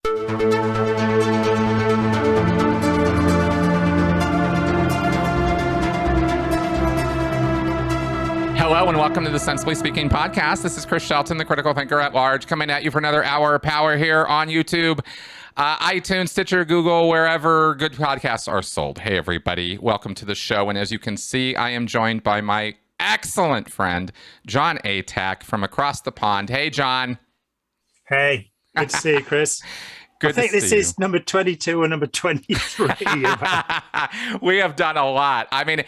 Hello and welcome to the Sensibly Speaking podcast. This is Chris Shelton, the critical thinker at large, coming at you for another hour of power here on YouTube, iTunes, Stitcher, Google, wherever good podcasts are sold. Hey, everybody. Welcome to the show. And as you can see, I am joined by my excellent friend, Jon Atack from across the pond. Hey, Jon. Hey, good to see you, Chris. Good I think to this see is you. number 22 or number 23. We have done a lot. I mean,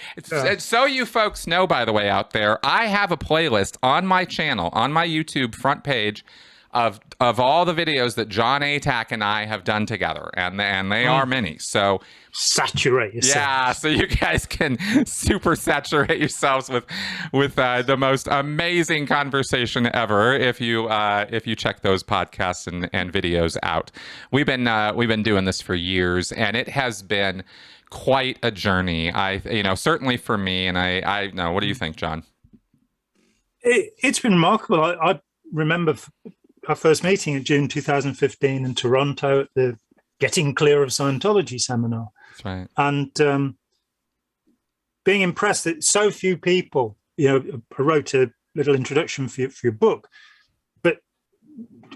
so you folks know, by the way, out there, I have a playlist on my channel, on my YouTube front page, of all the videos that Jon Atack and I have done together, and they are many. So saturate yourself. Yeah, so you guys can super saturate yourselves with the most amazing conversation ever if you check those podcasts and videos out. We've been doing this for years, and it has been quite a journey. Certainly for me, and I know. What do you think, Jon? It's been remarkable. I remember our first meeting in June 2015 in Toronto at the Getting Clear of Scientology seminar. That's right. And being impressed that so few people, I wrote a little introduction for your book, but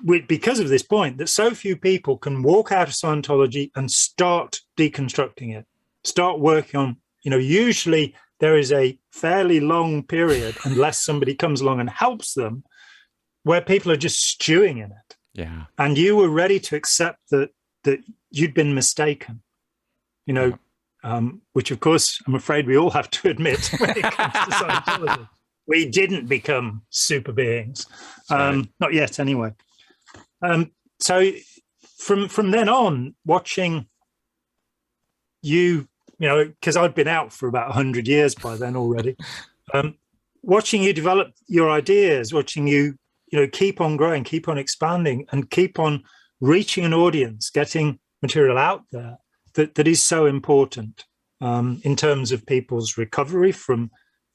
because of this point, that so few people can walk out of Scientology and start deconstructing it, start working on, usually there is a fairly long period, unless somebody comes along and helps them, where people are just stewing in it. Yeah. And you were ready to accept that you'd been mistaken, which of course, I'm afraid we all have to admit when it comes to Scientology. We didn't become super beings. Right. Not yet anyway. So from then on, watching you, because I'd been out for about 100 years by then already, watching you develop your ideas, watching you, keep on growing, keep on expanding, and keep on reaching an audience, getting material out there that is so important in terms of people's recovery from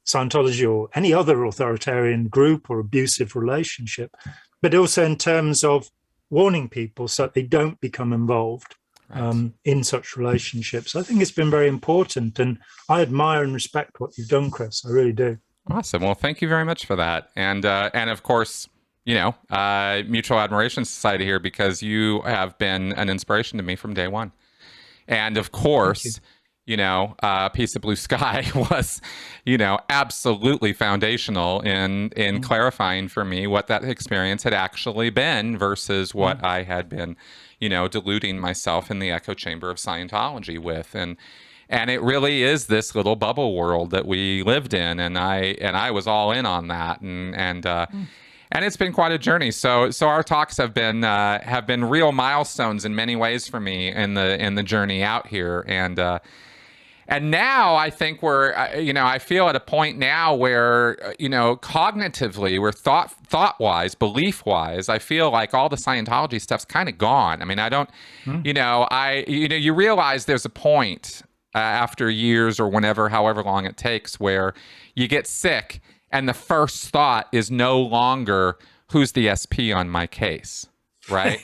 Scientology or any other authoritarian group or abusive relationship, but also in terms of warning people so that they don't become involved in such relationships. I think it's been very important, and I admire and respect what you've done, Chris. I really do. Awesome. Well, thank you very much for that. And of course, Mutual Admiration Society here, because you have been an inspiration to me from day one. And of course, Piece of Blue Sky was, absolutely foundational in clarifying for me what that experience had actually been versus what I had been, deluding myself in the echo chamber of Scientology with. And it really is this little bubble world that we lived in, and I was all in on that, and it's been quite a journey. So our talks have been real milestones in many ways for me in the journey out here, and now I think we're I feel at a point now where cognitively, we're thought wise, belief wise, I feel like all the Scientology stuff's kind of gone. I mean, I don't you realize there's a point after years or however long it takes, where you get sick and the first thought is no longer who's the SP on my case, right?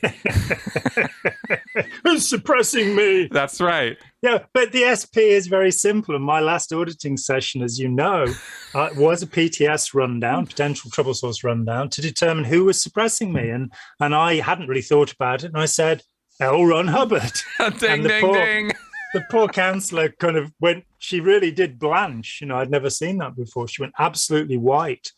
Who's suppressing me? That's right. Yeah, but the SP is very simple. And my last auditing session, as you know, was a PTS rundown, potential trouble source rundown, to determine who was suppressing me. And I hadn't really thought about it. And I said, L. Ron Hubbard. Ding, ding. The poor counselor kind of went, she really did blanch. I'd never seen that before. She went absolutely white.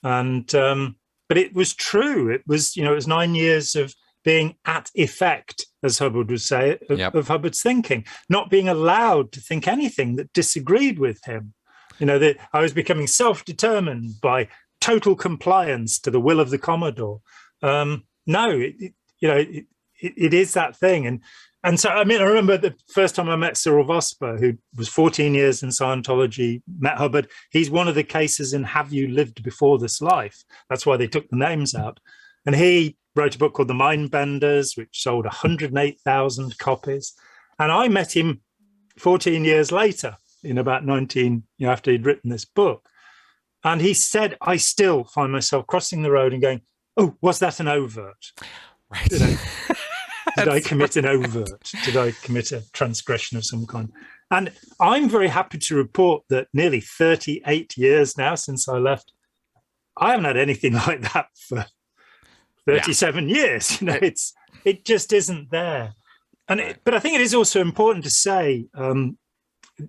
And, but it was true. It was, it was 9 years of being at effect, as Hubbard would say, of Hubbard's thinking, not being allowed to think anything that disagreed with him. That I was becoming self-determined by total compliance to the will of the Commodore. It is that thing. And so, I remember the first time I met Cyril Vosper, who was 14 years in Scientology, met Hubbard. He's one of the cases in Have You Lived Before This Life? That's why they took the names out. And he wrote a book called The Mindbenders, which sold 108,000 copies. And I met him 14 years later, in about 19, after he'd written this book. And he said, I still find myself crossing the road and going, oh, was that an overt? Right. Did I commit an overt? Did I commit a transgression of some kind? And I'm very happy to report that nearly 38 years now since I left, I haven't had anything like that for 37 years. You know, it just isn't there. And but I think it is also important to say, you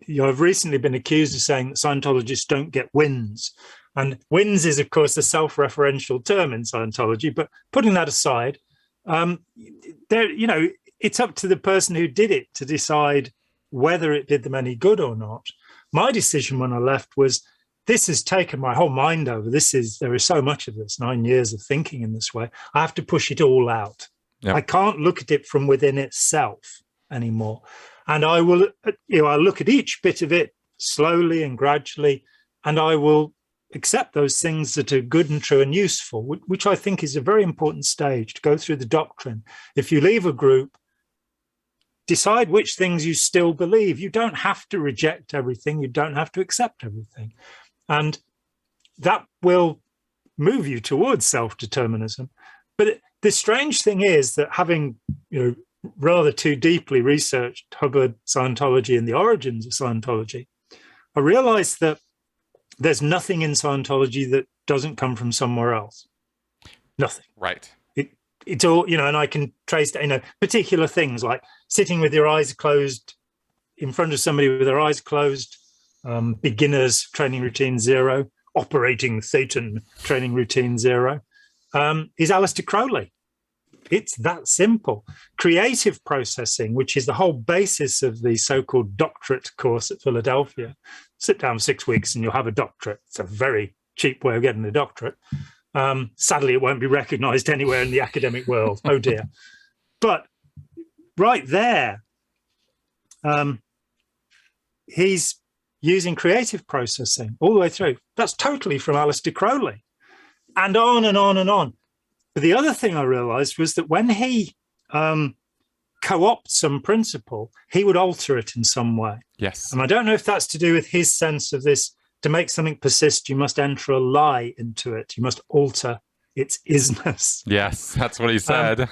know, I've recently been accused of saying that Scientologists don't get wins. And wins is, of course, a self-referential term in Scientology. But putting that aside, there, you know, it's up to the person who did it to decide whether it did them any good or not. My decision when I left was, this has taken my whole mind over. There is so much of this, 9 years of thinking in this way. I have to push it all out. Yep. I can't look at it from within itself anymore. And I will, you know, I'll look at each bit of it slowly and gradually, and I will accept those things that are good and true and useful, which I think is a very important stage to go through the doctrine. If you leave a group, decide which things you still believe. You don't have to reject everything. You don't have to accept everything. And that will move you towards self-determinism. But the strange thing is that, having, you know, rather too deeply researched Hubbard, Scientology, and the origins of Scientology, I realized that there's nothing in Scientology that doesn't come from somewhere else. Nothing. Right. It's all, you know, and I can trace, you know, particular things like sitting with your eyes closed in front of somebody with their eyes closed, beginners training routine 0, operating Satan training routine 0, is Aleister Crowley. It's that simple. Creative processing, which is the whole basis of the so-called doctorate course at Philadelphia. Sit down 6 weeks and you'll have a doctorate. It's a very cheap way of getting a doctorate. Sadly, it won't be recognized anywhere in the academic world. Oh dear. But right there, he's using creative processing all the way through. That's totally from Aleister Crowley, and on and on and on. But the other thing I realized was that when he co-opts some principle, he would alter it in some way. Yes. And I don't know if that's to do with his sense of this: to make something persist, you must enter a lie into it. You must alter its isness. Yes, that's what he said.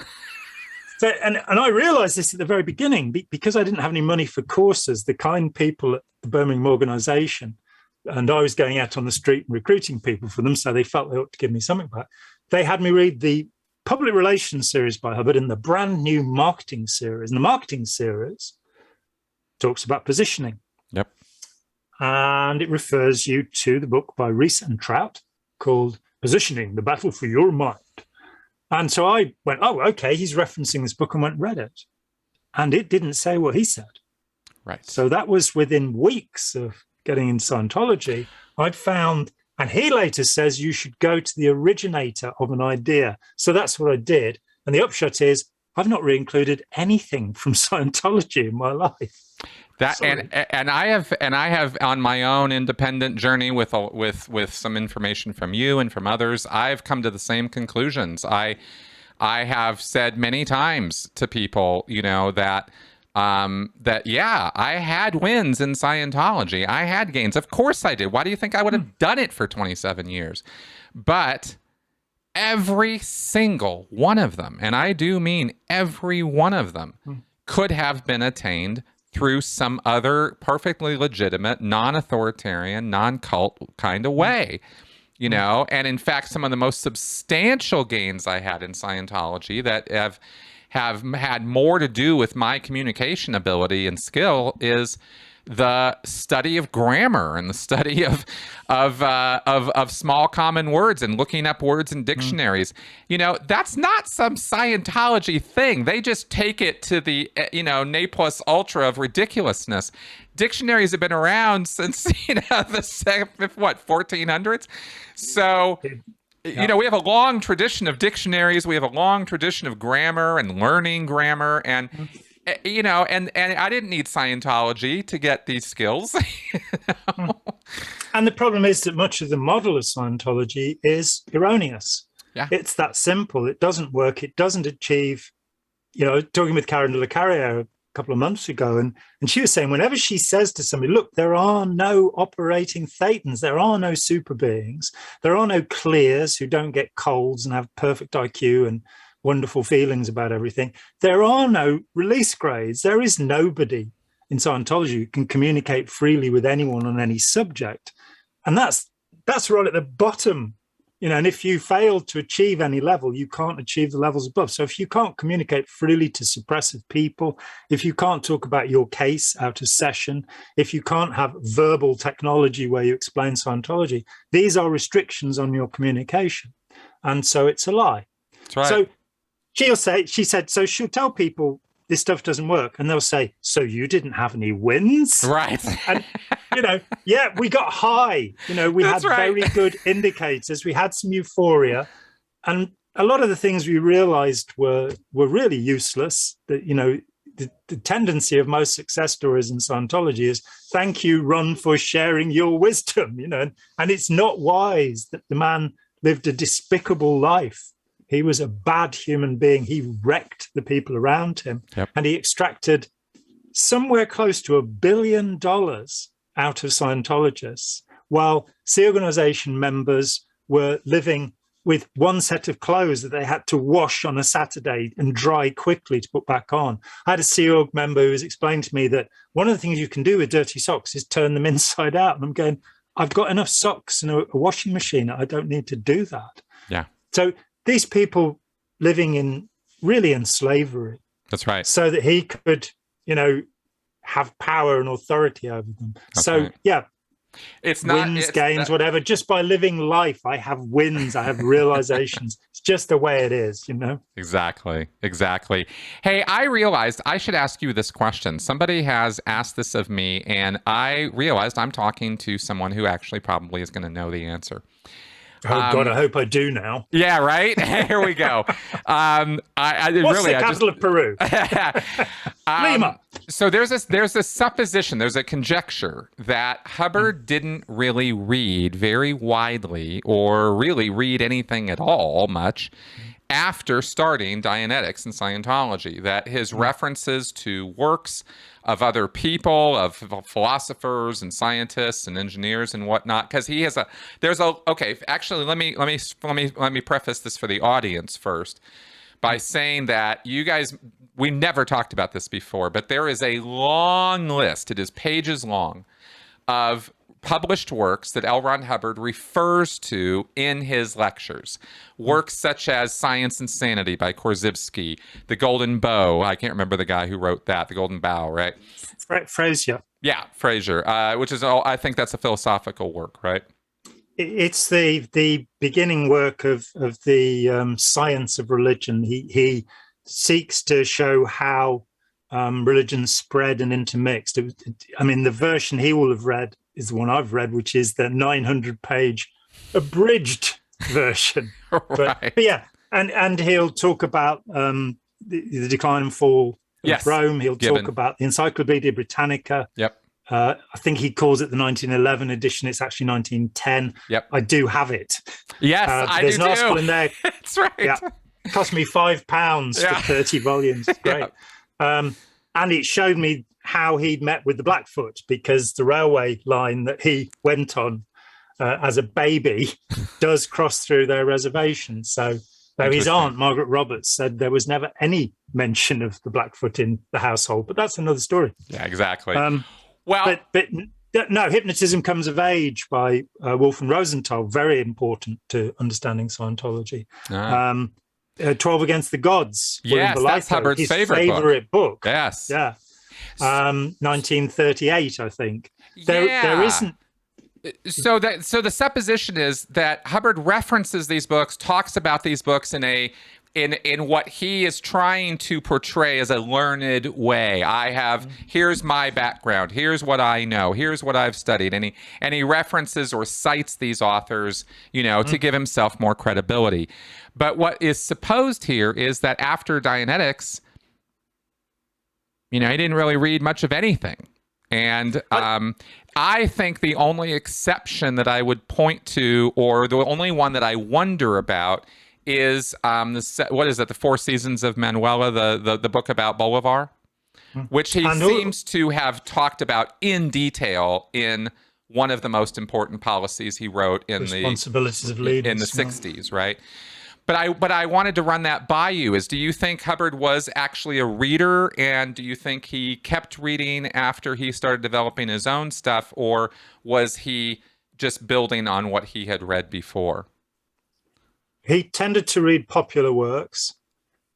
So, and I realized this at the very beginning, because I didn't have any money for courses. The kind people at the Birmingham organization, and I was going out on the street and recruiting people for them, so they felt they ought to give me something back. They had me read the public relations series by Hubbard and the brand new marketing series. And the marketing series talks about positioning. Yep. And it refers you to the book by Rees and Trout called Positioning, the Battle for Your Mind. And so I went, oh, okay, he's referencing this book, and went and read it. And it didn't say what he said. Right. So that was within weeks of getting in Scientology. I'd found, and he later says you should go to the originator of an idea. So that's what I did. And the upshot is I've not re-included anything from Scientology in my life. That and I have on my own independent journey with some information from you and from others, I've come to the same conclusions. I have said many times to people, you know, that yeah, I had wins in Scientology. I had gains. Of course I did. Why do you think I would have done it for 27 years? But every single one of them, and I do mean every one of them, could have been attained through some other perfectly legitimate, non-authoritarian, non-cult kind of way, you know? And in fact, some of the most substantial gains I had in Scientology that have had more to do with my communication ability and skill is the study of grammar and the study of small common words and looking up words in dictionaries. You know, that's not some Scientology thing. They just take it to the, you know, ne plus ultra of ridiculousness. Dictionaries have been around since, you know, the 1400s. So, you know, we have a long tradition of dictionaries. We have a long tradition of grammar and learning grammar, and you know, and I didn't need Scientology to get these skills. You know? And the problem is that much of the model of Scientology is erroneous. Yeah. It's that simple. It doesn't work. It doesn't achieve, you know, talking with Karen de la Carriere a couple of months ago, and she was saying whenever she says to somebody, look, there are no operating thetans, there are no super beings, there are no clears who don't get colds and have perfect IQ and wonderful feelings about everything. There are no release grades. There is nobody in Scientology who can communicate freely with anyone on any subject. And that's right at the bottom. And if you fail to achieve any level, you can't achieve the levels above. So if you can't communicate freely to suppressive people, if you can't talk about your case out of session, if you can't have verbal technology where you explain Scientology, these are restrictions on your communication. And so it's a lie. That's right. So she said, so she'll tell people this stuff doesn't work. And they'll say, so you didn't have any wins? Right. And, yeah, we got high. We That's had right. very good indicators. We had some euphoria. And a lot of the things we realized were really useless. That, the tendency of most success stories in Scientology is, thank you, Ron, for sharing your wisdom, and it's not wise that the man lived a despicable life. He was a bad human being. He wrecked the people around him. Yep. And he extracted somewhere close to $1 billion out of Scientologists, while Sea Organization members were living with one set of clothes that they had to wash on a Saturday and dry quickly to put back on. I had a Sea Org member who was explaining to me that one of the things you can do with dirty socks is turn them inside out. And I'm going, I've got enough socks and a washing machine. I don't need to do that. Yeah. So these people living in slavery. That's right. So that he could, have power and authority over them. That's so right. Yeah, it's not wins, gains, whatever. Just by living life, I have wins. I have realizations. It's just the way it is, Exactly. Hey, I realized I should ask you this question. Somebody has asked this of me, and I realized I'm talking to someone who actually probably is going to know the answer. Oh God, I hope I do now. Yeah, right. Here we go. What's the capital of Peru? Lima. So there's a supposition, there's a conjecture that Hubbard didn't really read very widely, or really read anything at all much, after starting Dianetics and Scientology. That his references to works of other people, of philosophers and scientists and engineers and whatnot, because he has actually let me preface this for the audience first by saying that you guys, we never talked about this before, but there is a long list, it is pages long, of published works that L. Ron Hubbard refers to in his lectures. Works such as Science and Sanity by Korzybski, The Golden Bow, I can't remember the guy who wrote that, The Golden Bow, right? Fraser. Yeah, Fraser, which is, I think that's a philosophical work, right? It's the beginning work of the science of religion. He seeks to show how religion spread and intermixed. The version he will have read is the one I've read, which is the 900-page abridged version. Right. But yeah, and he'll talk about the decline and fall of Rome. He'll talk about the Encyclopedia Britannica. Yep. I think he calls it the 1911 edition. It's actually 1910. Yep. I do have it. Yes, I do There's an article in there. That's right. Yeah. It cost me £5 for 30 volumes. It's great. Yeah. And it showed me how he'd met with the Blackfoot, because the railway line that he went on as a baby does cross through their reservation. So his aunt, Margaret Roberts, said there was never any mention of the Blackfoot in the household, but that's another story. Yeah, exactly. But no, Hypnotism Comes of Age by Wolf and Rosenthal, very important to understanding Scientology. 12 Against the Gods. Yes, that's Hubbard's his favorite book. Yes. Yeah. 1938, I think. There isn't. So the supposition is that Hubbard references these books, talks about these books in what he is trying to portray as a learned way. Here's my background, here's what I know, here's what I've studied, and he references or cites these authors, to give himself more credibility. But what is supposed here is that after Dianetics, he didn't really read much of anything. And I think the only exception that I would point to, or the only one that I wonder about, is the Four Seasons of Manuela, the book about Bolivar, which he seems to have talked about in detail in one of the most important policies he wrote in Responsibilities of Leaders, in the 60s, right? But I wanted to run that by you. Do you think Hubbard was actually a reader, and do you think he kept reading after he started developing his own stuff, or was he just building on what he had read before? He tended to read popular works.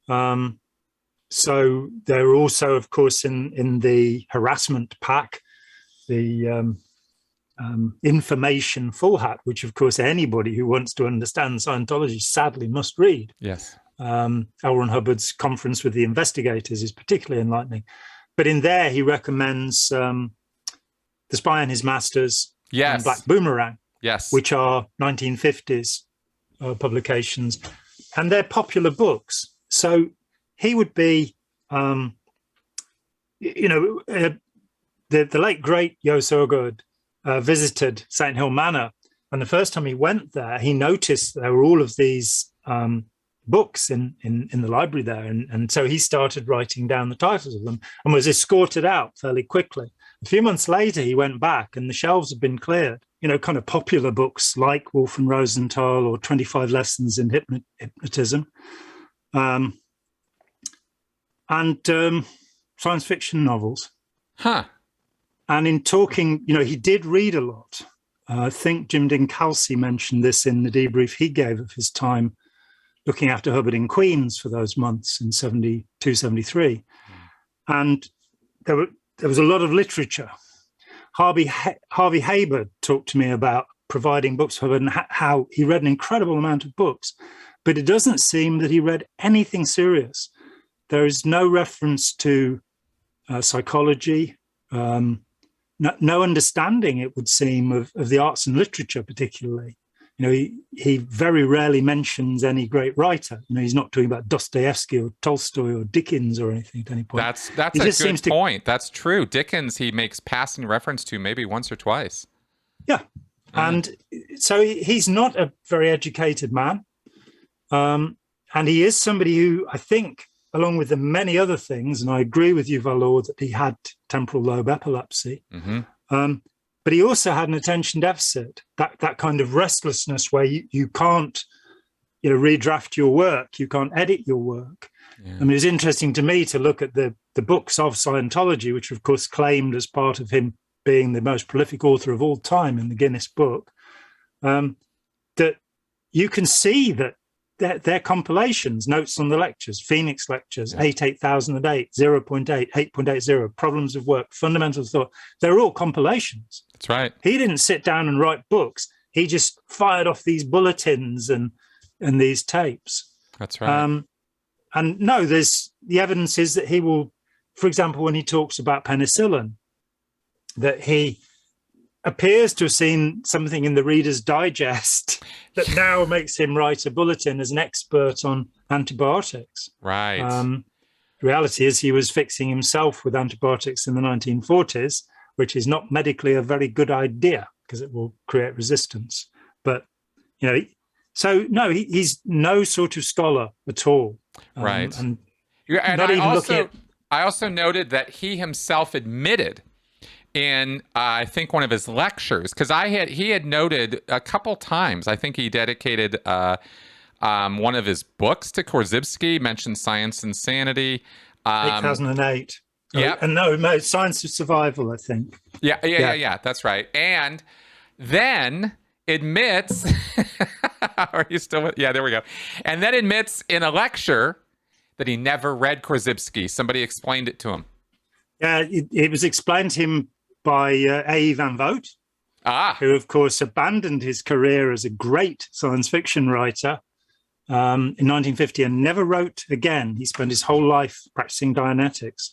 So there were also, of course, in the harassment pack, the information full hat, which, of course, anybody who wants to understand Scientology sadly must read. Yes. L. Ron Hubbard's Conference with the Investigators is particularly enlightening. But in there, he recommends The Spy and His Masters and Black Boomerang, which are 1950s publications. And they're popular books. So he would be, the late, great Yo Sogod visited St. Hill Manor. And the first time he went there, he noticed there were all of these books in the library there. And so he started writing down the titles of them and was escorted out fairly quickly. A few months later, he went back and the shelves had been cleared. Kind of popular books like Wolf and Rosenthal or 25 Lessons in Hypnotism. And science fiction novels. Huh. And in talking, he did read a lot. I think Jim Dinkhalsey mentioned this in the debrief he gave of his time looking after Hubbard in Queens for those months in 72, 73. And there was a lot of literature. Harvey Haber talked to me about providing books for Hubbard and how he read an incredible amount of books, but it doesn't seem that he read anything serious. There is no reference to psychology, no understanding, it would seem, of the arts and literature particularly. He very rarely mentions any great writer. He's not talking about Dostoevsky or Tolstoy or Dickens or anything at any point. That's a good point. That's true. Dickens he makes passing reference to maybe once or twice. Yeah. And so he's not a very educated man. And he is somebody who, I think, along with the many other things, and I agree with you, Valor, that he had temporal lobe epilepsy, but he also had an attention deficit, that kind of restlessness where you can't redraft your work, you can't edit your work. Yeah. I mean, it's interesting to me to look at the books of Scientology, which of course claimed as part of him being the most prolific author of all time in the Guinness Book, that you can see that they're compilations, notes on the lectures, Phoenix lectures, 8008, 0.8, 8.80, problems of work, fundamentals of thought. They're all compilations. That's right. He didn't sit down and write books. He just fired off these bulletins and these tapes. That's right. And no, the evidence is that he will, for example, when he talks about penicillin, that he appears to have seen something in the Reader's Digest that now makes him write a bulletin as an expert on antibiotics. Right. The reality is he was fixing himself with antibiotics in the 1940s, which is not medically a very good idea because it will create resistance. But, so no, he's no sort of scholar at all. Right. And I also noted that he himself admitted in I think one of his lectures, because he had noted a couple times, I think he dedicated one of his books to Korzybski, mentioned Science and Sanity. 2008. Yeah. And no, Science of Survival, I think. Yeah, that's right. And then admits, are you still with? Yeah, there we go. And then admits in a lecture that he never read Korzybski. Somebody explained it to him. Yeah, it was explained to him by A.E. Van Vogt, who, of course, abandoned his career as a great science fiction writer in 1950 and never wrote again. He spent his whole life practicing Dianetics.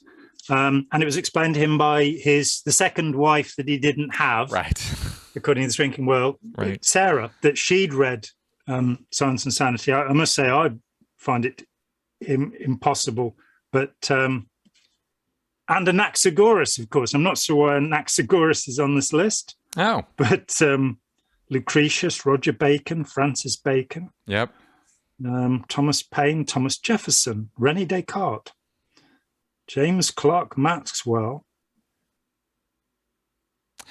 And it was explained to him by the second wife that he didn't have, right? According to the Shrinking World, right. Sarah, that she'd read Science and Sanity. I must say, I find it impossible, but... and Anaxagoras, of course. I'm not sure why Anaxagoras is on this list. Oh. But Lucretius, Roger Bacon, Francis Bacon. Yep. Thomas Paine, Thomas Jefferson, René Descartes, James Clerk Maxwell.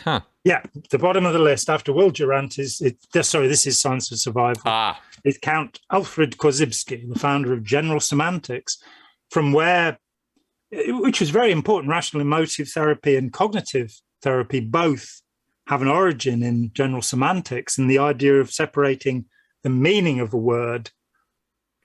Huh. Yeah, the bottom of the list after Will Durant is, sorry, this is Science of Survival. It's Count Alfred Korzybski, the founder of General Semantics, which was very important. Rational emotive therapy and cognitive therapy both have an origin in general semantics and the idea of separating the meaning of a word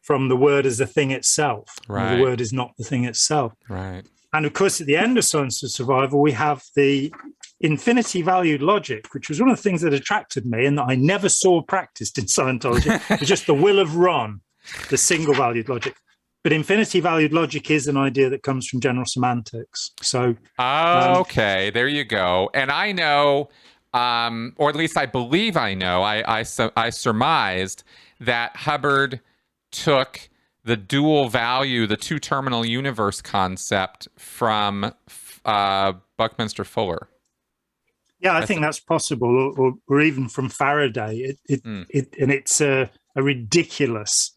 from the word as a thing itself. Right. The word is not the thing itself. Right. And of course, at the end of Science of Survival, we have the infinity valued logic, which was one of the things that attracted me and that I never saw practiced in Scientology. It's just the will of Ron, the single valued logic. But infinity valued logic is an idea that comes from general semantics. So, okay, there you go. And I know, or at least I believe I know, I surmised that Hubbard took the dual value, the two terminal universe concept from Buckminster Fuller. Yeah, I think that's possible, or even from Faraday. And it's a ridiculous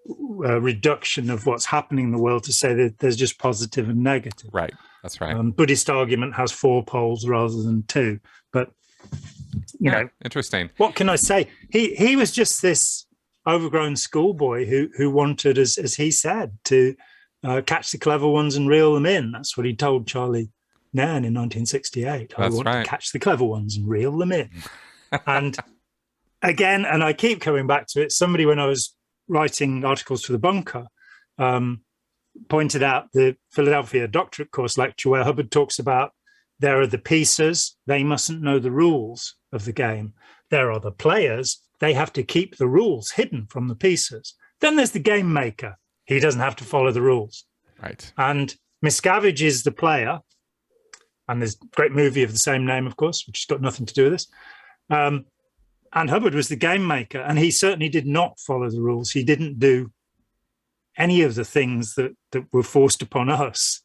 reduction of what's happening in the world to say that there's just positive and negative. Right, that's right. Buddhist argument has 4 poles rather than 2. But you know, interesting. What can I say? He was just this overgrown schoolboy who wanted, as he said, to catch the clever ones and reel them in. That's what he told Charlie Nairn in 1968. I want to catch the clever ones and reel them in. And again, and I keep coming back to it, somebody, when I was writing articles for The Bunker, pointed out the Philadelphia doctorate course lecture where Hubbard talks about there are the pieces, they mustn't know the rules of the game. There are the players, they have to keep the rules hidden from the pieces. Then there's the game maker. He doesn't have to follow the rules. Right. And Miscavige is the player. And there's a great movie of the same name, of course, which has got nothing to do with this. And Hubbard was the game maker, and he certainly did not follow the rules. He didn't do any of the things that were forced upon us.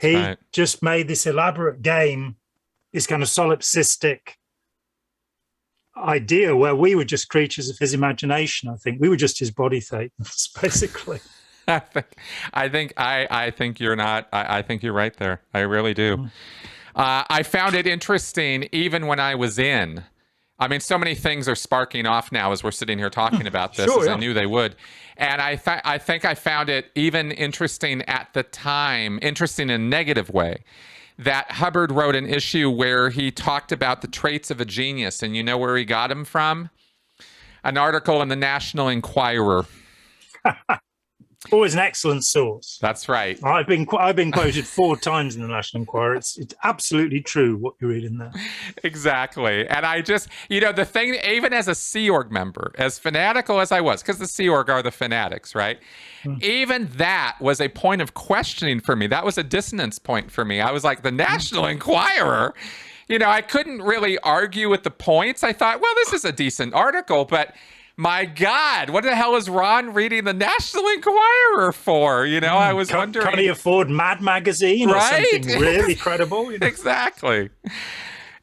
He just made this elaborate game, this kind of solipsistic idea where we were just creatures of his imagination. I think we were just his body thetans, basically. I think you're not. I think you're right there. I really do. I found it interesting, even when I was in. I mean, so many things are sparking off now as we're sitting here talking about this, I knew they would. And I think I found it even interesting at the time, interesting in a negative way, that Hubbard wrote an issue where he talked about the traits of a genius. And you know where he got them from? An article in the National Enquirer. Always an excellent source. That's right. I've been quoted 4 times in the National Enquirer. It's absolutely true what you read in there. Exactly. And I just, the thing, even as a Sea Org member, as fanatical as I was, because the Sea Org are the fanatics, right? Even that was a point of questioning for me. That was a dissonance point for me. I was like, the National Enquirer? I couldn't really argue with the points. I thought, well, this is a decent article, but my God, what the hell is Ron reading the National Enquirer for? I was wondering. Can he afford Mad Magazine or something really credible? Exactly.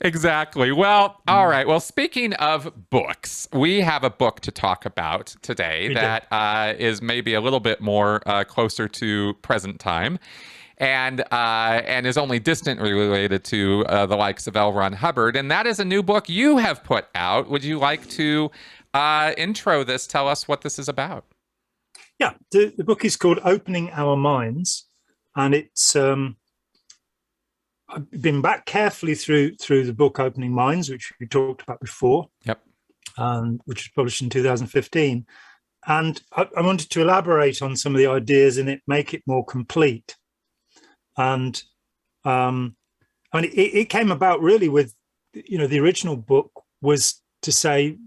Well, all right. Well, speaking of books, we have a book to talk about today that is maybe a little bit more closer to present time. And is only distantly related to the likes of L. Ron Hubbard. And that is a new book you have put out. Would you like to intro this, tell us what this is about? Yeah, the book is called Opening Our Minds, and it's I've been back carefully through the book Opening Minds, which we talked about before. Yep. Which was published in 2015, and I wanted to elaborate on some of the ideas in it, make it more complete. And it came about really with, the original book was to say,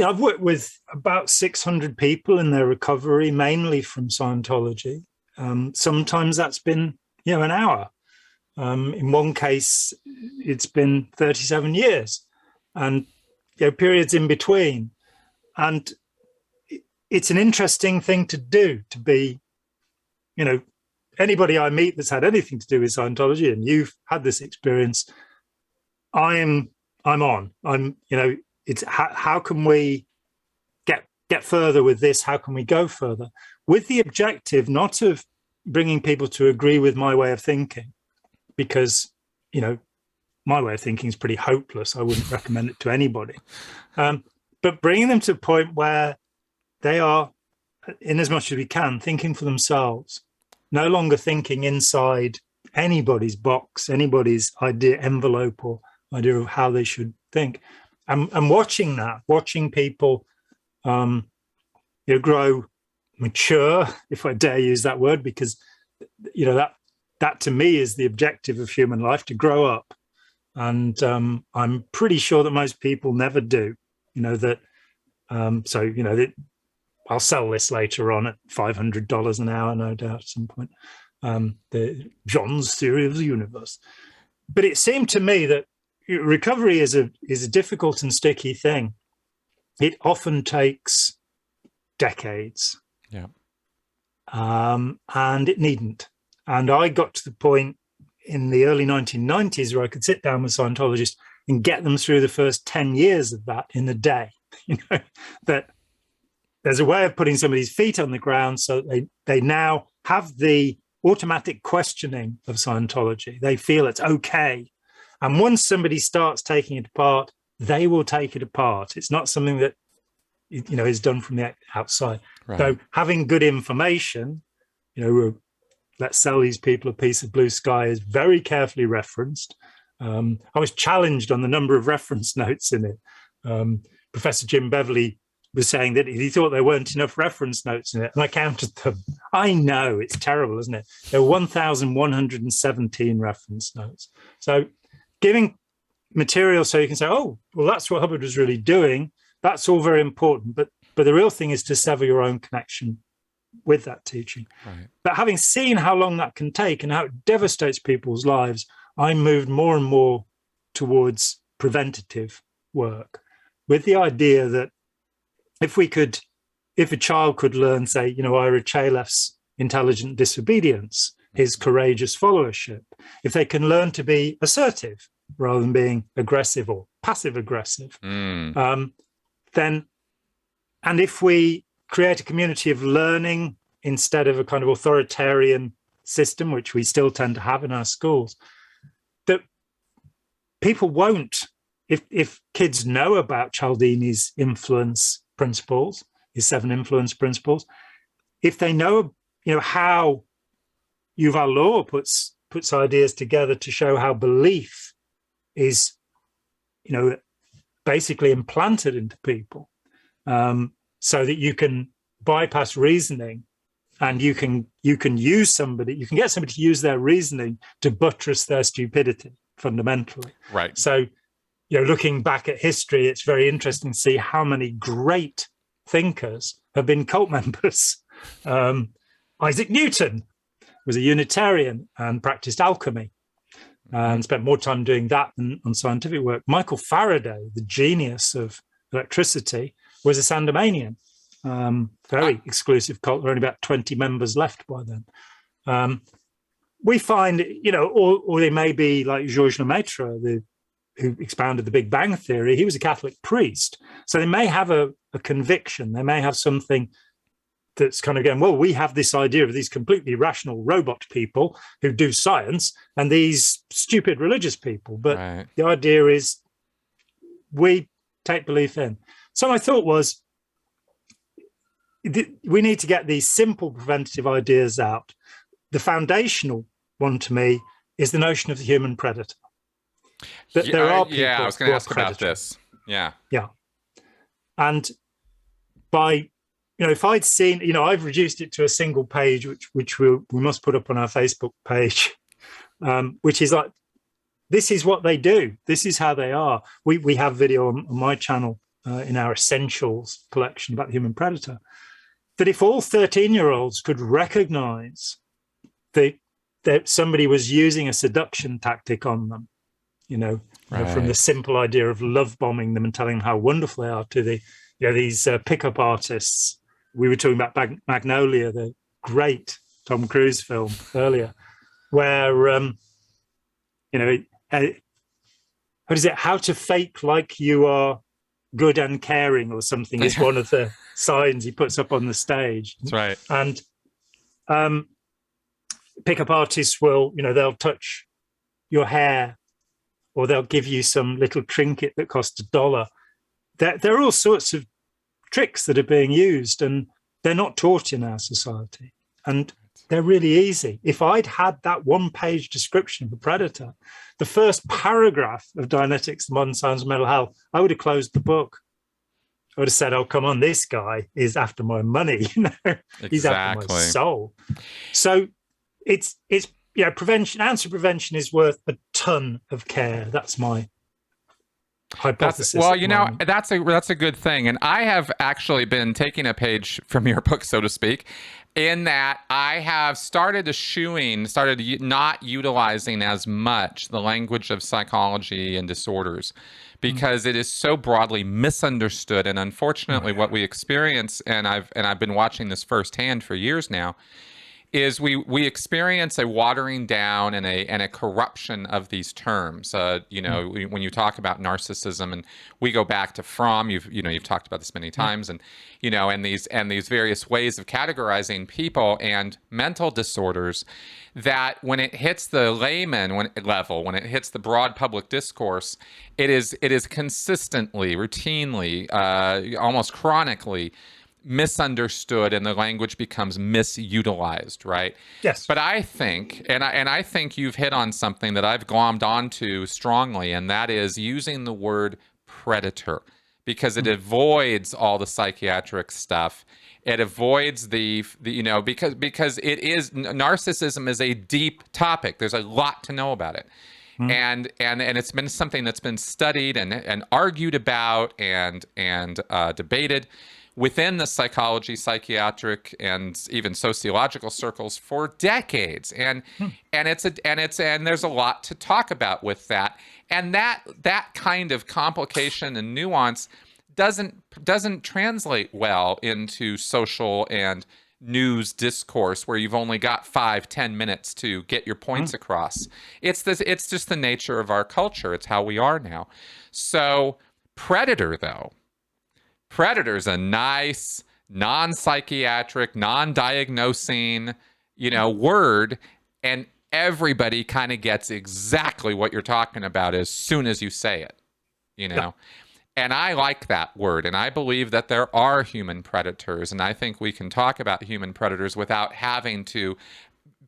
I've worked with about 600 people in their recovery, mainly from Scientology. Sometimes that's been, an hour. In one case, it's been 37 years and, periods in between. And it's an interesting thing to do, to be, anybody I meet that's had anything to do with Scientology, and you've had this experience, I'm on. It's how can we get further with this? How can we go further? With the objective not of bringing people to agree with my way of thinking, because, my way of thinking is pretty hopeless. I wouldn't recommend it to anybody. But bringing them to a point where they are, in as much as we can, thinking for themselves, no longer thinking inside anybody's box, anybody's idea envelope or idea of how they should think. And watching that, watching people grow mature, if I dare use that word, because that to me is the objective of human life, to grow up. And I'm pretty sure that most people never do. I'll sell this later on at $500 an hour, no doubt, at some point. The Jon's theory of the universe. But it seemed to me that recovery is a difficult and sticky thing. It often takes decades. Yeah. And it needn't. And I got to the point in the early 1990s where I could sit down with Scientologists and get them through the first 10 years of that in a day. That there's a way of putting somebody's feet on the ground so they now have the automatic questioning of Scientology. They feel it's okay. And once somebody starts taking it apart, they will take it apart. It's not something that is done from the outside. Right. So having good information, let's sell these people a piece of blue sky, is very carefully referenced. I was challenged on the number of reference notes in it. Professor Jim Beverly was saying that he thought there weren't enough reference notes in it, and I counted them. I know, it's terrible, isn't it? There were 1,117 reference notes. So giving material so you can say, oh, well, that's what Hubbard was really doing. That's all very important. But the real thing is to sever your own connection with that teaching. Right. But having seen how long that can take and how it devastates people's lives, I moved more and more towards preventative work, with the idea that if a child could learn, say, Ira Chalef's intelligent disobedience, his courageous followership, if they can learn to be assertive rather than being aggressive or passive aggressive, then, and if we create a community of learning instead of a kind of authoritarian system, which we still tend to have in our schools, that people won't, if kids know about Cialdini's influence principles, his 7 influence principles, if they know, how Yuval Noah puts ideas together to show how belief is, basically implanted into people, so that you can bypass reasoning, and you can get somebody to use their reasoning to buttress their stupidity fundamentally. Right. So, looking back at history, it's very interesting to see how many great thinkers have been cult members. Isaac Newton was a Unitarian and practiced alchemy and spent more time doing that than on scientific work. Michael Faraday, the genius of electricity, was a Sandemanian. Very exclusive cult. There are only about 20 members left by then. We find, or they may be like Georges Lemaitre, who expounded the Big Bang Theory. He was a Catholic priest. So they may have a conviction. They may have something that's kind of going, well, we have this idea of these completely rational robot people who do science and these stupid religious people. But The idea is we take belief in. So my thought was, we need to get these simple preventative ideas out. The foundational one to me is the notion of the human predator. That there are people I was going to ask about this. Yeah. And by, if I'd seen, I've reduced it to a single page, which we must put up on our Facebook page, which is like, this is what they do. This is how they are. We have video on my channel in our Essentials collection about the human predator, that if all 13-year-olds could recognize that somebody was using a seduction tactic on them, from the simple idea of love bombing them and telling them how wonderful they are, to these pickup artists. We were talking about Magnolia, the great Tom Cruise film earlier, where what is it? How to fake like you are good and caring or something is one of the signs he puts up on the stage. That's right. And pickup artists will, they'll touch your hair or they'll give you some little trinket that costs $1. There are all sorts of tricks that are being used, and they're not taught in our society. And they're really easy. If I'd had that one-page description of a predator, the first paragraph of Dianetics, the Modern Science of Mental Health, I would have closed the book. I would have said, oh, come on, this guy is after my money. He's after my soul. So it's prevention, prevention is worth a ton of care. That's my hypothesis. That's a good thing. And I have actually been taking a page from your book, so to speak, in that I have started not utilizing as much the language of psychology and disorders, because it is so broadly misunderstood. And unfortunately, what we experience, and I've been watching this firsthand for years now, is we experience a watering down and a corruption of these terms. When you talk about narcissism, and we go back to Fromm, you've talked about this many times, and these various ways of categorizing people and mental disorders, that when it hits the layman level, when it hits the broad public discourse, it is consistently, routinely, almost chronically misunderstood, and the language becomes misutilized, right? Yes. But I think, and I think you've hit on something that I've glommed onto strongly, and that is using the word predator, because it avoids all the psychiatric stuff. It avoids because it is, narcissism is a deep topic. There's a lot to know about it. And it's been something that's been studied and argued about and debated within the psychology, psychiatric, and even sociological circles for decades, and there's a lot to talk about with that, and that kind of complication and nuance doesn't translate well into social and news discourse, where you've only got 5-10 minutes to get your points across. It's just the nature of our culture. It's how we are now. So Predator's a nice, non-psychiatric, non-diagnosing, word, and everybody kind of gets exactly what you're talking about as soon as you say it, Yeah. And I like that word, and I believe that there are human predators, and I think we can talk about human predators without having to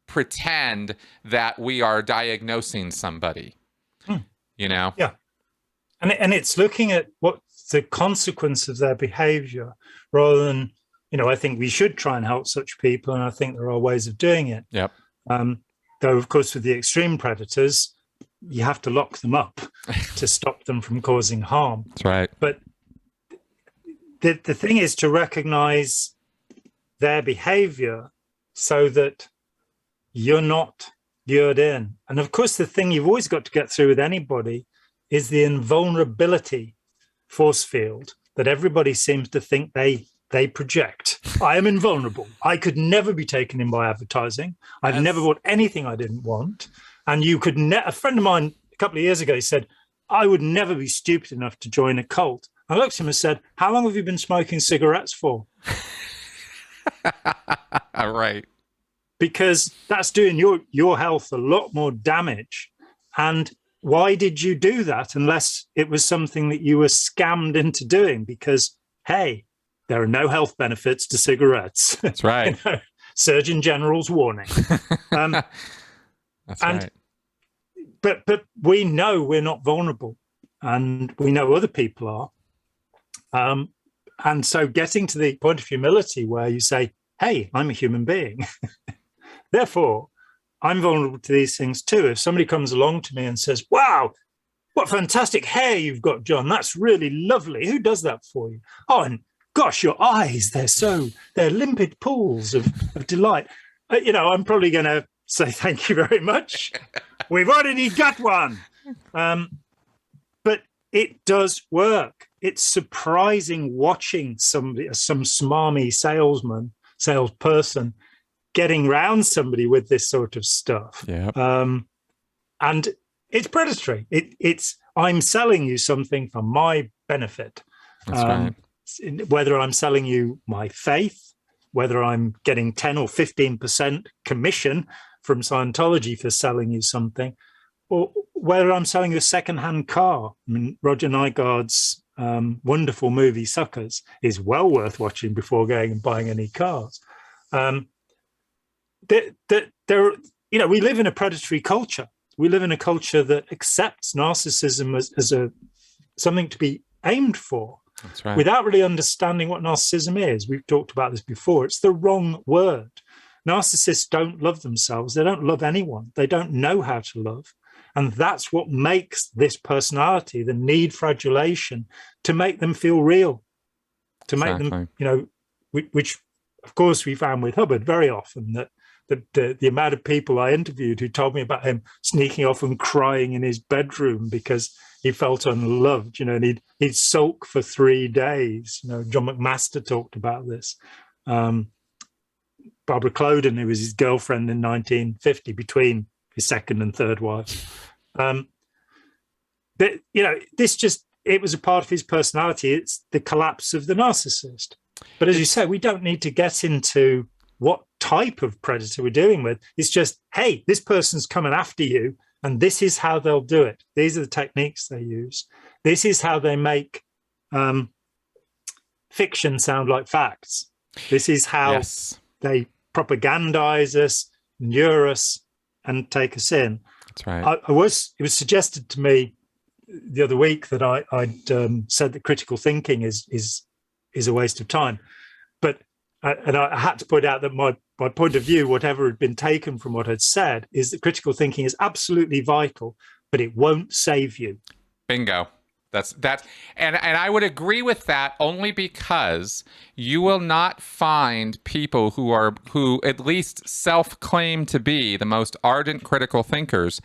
pretend that we are diagnosing somebody, Yeah. And it's looking at what the consequence of their behavior, rather than, I think we should try and help such people, and I think there are ways of doing it. Yep. Though, of course, with the extreme predators, you have to lock them up to stop them from causing harm. That's right. But the thing is to recognize their behavior so that you're not lured in. And of course, the thing you've always got to get through with anybody is the invulnerability force field that everybody seems to think they project. I am invulnerable. I could never be taken in by advertising. I've never bought anything I didn't want. And you could a friend of mine a couple of years ago said, I would never be stupid enough to join a cult. I looked at him and said, how long have you been smoking cigarettes for? Right. Because that's doing your health a lot more damage. And why did you do that unless it was something that you were scammed into doing? Because, hey, there are no health benefits to cigarettes. That's right. Surgeon General's warning. That's right. But we know we're not vulnerable, and we know other people are. And so getting to the point of humility where you say, hey, I'm a human being. Therefore, I'm vulnerable to these things too. If somebody comes along to me and says, wow, what fantastic hair you've got, John. That's really lovely. Who does that for you? Oh, and gosh, your eyes, they're limpid pools of delight. I'm probably going to say thank you very much. We've already got one. But it does work. It's surprising watching some smarmy salesperson getting round somebody with this sort of stuff. Yep. And it's predatory. It's I'm selling you something for my benefit. That's right. Whether I'm selling you my faith, whether I'm getting 10 or 15% commission from Scientology for selling you something, or whether I'm selling a second-hand car. I mean, Roger Nygaard's wonderful movie Suckers is well worth watching before going and buying any cars. We live in a predatory culture. We live in a culture that accepts narcissism as something to be aimed for. That's right. Without really understanding what narcissism is. We've talked about this before. It's the wrong word. Narcissists don't love themselves. They don't love anyone. They don't know how to love. And that's what makes this personality, the need for adulation, to make them feel real, to make them, which of course we found with Hubbard very often, that the amount of people I interviewed who told me about him sneaking off and crying in his bedroom because he felt unloved, and he'd sulk for 3 days. John McMaster talked about this. Barbara Cloden, who was his girlfriend in 1950, between his second and third wives. It was a part of his personality. It's the collapse of the narcissist. But as you say, we don't need to get into what type of predator we're dealing with. It's just, hey, this person's coming after you, and this is how they'll do it. These are the techniques they use. This is how they make fiction sound like facts. This is how they propagandize us, lure us, and take us in. That's right. It was suggested to me the other week that I'd said that critical thinking is a waste of time, but I had to point out that my point of view, whatever had been taken from what I'd said, is that critical thinking is absolutely vital, but it won't save you. Bingo. That's and I would agree with that, only because you will not find people who at least self-claim to be the most ardent critical thinkers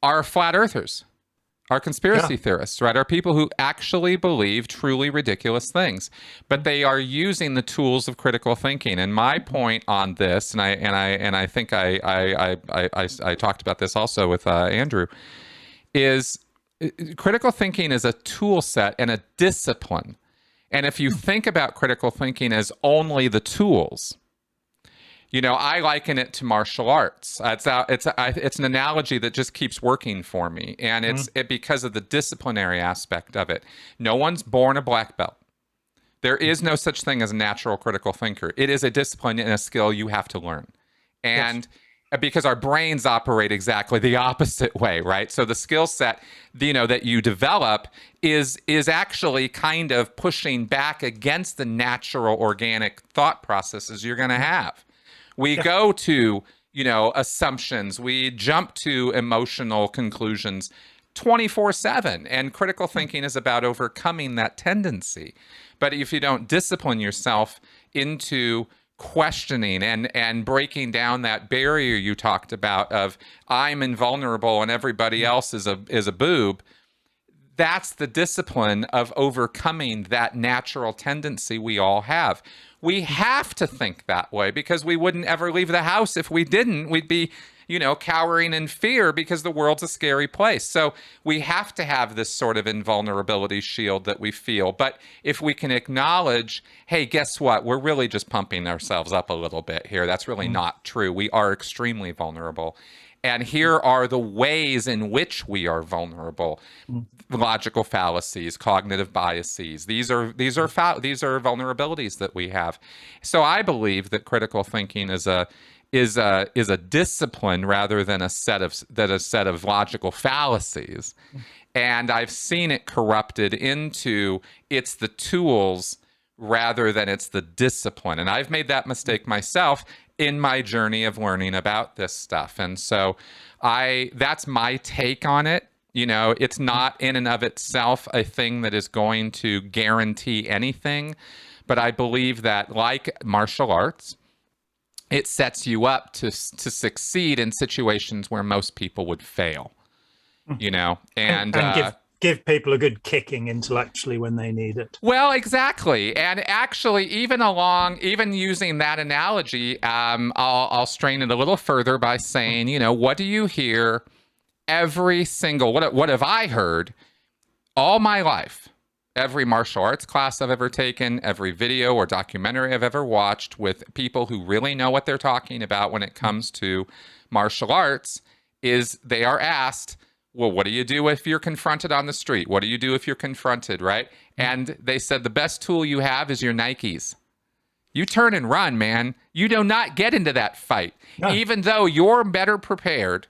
are flat earthers, are conspiracy theorists, right? Are people who actually believe truly ridiculous things, but they are using the tools of critical thinking. And my point on this, and I think I talked about this also with Andrew, is critical thinking is a tool set and a discipline. And if you think about critical thinking as only the tools, I liken it to martial arts. It's an analogy that just keeps working for me. And it's because of the disciplinary aspect of it. No one's born a black belt. There is no such thing as a natural critical thinker. It is a discipline and a skill you have to learn. And because our brains operate exactly the opposite way, right? So the skill set, that you develop is actually kind of pushing back against the natural organic thought processes you're going to have. We go to, assumptions. We jump to emotional conclusions 24/7. And critical thinking is about overcoming that tendency. But if you don't discipline yourself into questioning and breaking down that barrier you talked about of I'm invulnerable and everybody else is a boob, that's the discipline of overcoming that natural tendency we all have. We have to think that way because we wouldn't ever leave the house if we didn't. We'd be, cowering in fear because the world's a scary place. So we have to have this sort of invulnerability shield that we feel. But if we can acknowledge, hey, guess what? We're really just pumping ourselves up a little bit here. That's really not true. We are extremely vulnerable. And here are the ways in which we are vulnerable. Logical fallacies, cognitive biases. These are vulnerabilities that we have. So I believe that critical thinking is a discipline rather than a set of logical fallacies. And I've seen it corrupted into it's the tools rather than it's the discipline. And I've made that mistake myself in my journey of learning about this stuff. And so that's my take on it. It's not in and of itself a thing that is going to guarantee anything, but I believe that, like martial arts, it sets you up to succeed in situations where most people would fail, and give people a good kicking intellectually when they need it. Well, exactly. And actually, even using that analogy, I'll strain it a little further by saying, what do you hear every single, what have I heard all my life? Every martial arts class I've ever taken, every video or documentary I've ever watched with people who really know what they're talking about when it comes to martial arts, is they are asked, well, what do you do if you're confronted on the street? What do you do if you're confronted, right? And they said the best tool you have is your Nikes. You turn and run, man. You do not get into that fight. No. Even though you're better prepared,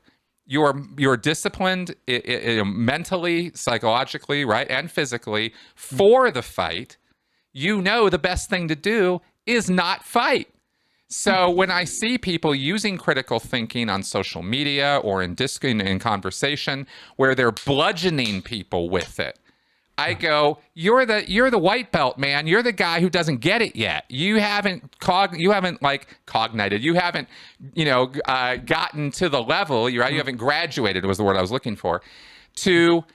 you're disciplined mentally, psychologically, right, and physically for the fight, you know the best thing to do is not fight. So when I see people using critical thinking on social media or in conversation where they're bludgeoning people with it, I go, you're the white belt, man. You're the guy who doesn't get it yet. You haven't cognited. You haven't, gotten to the level. You haven't graduated was the word I was looking for, to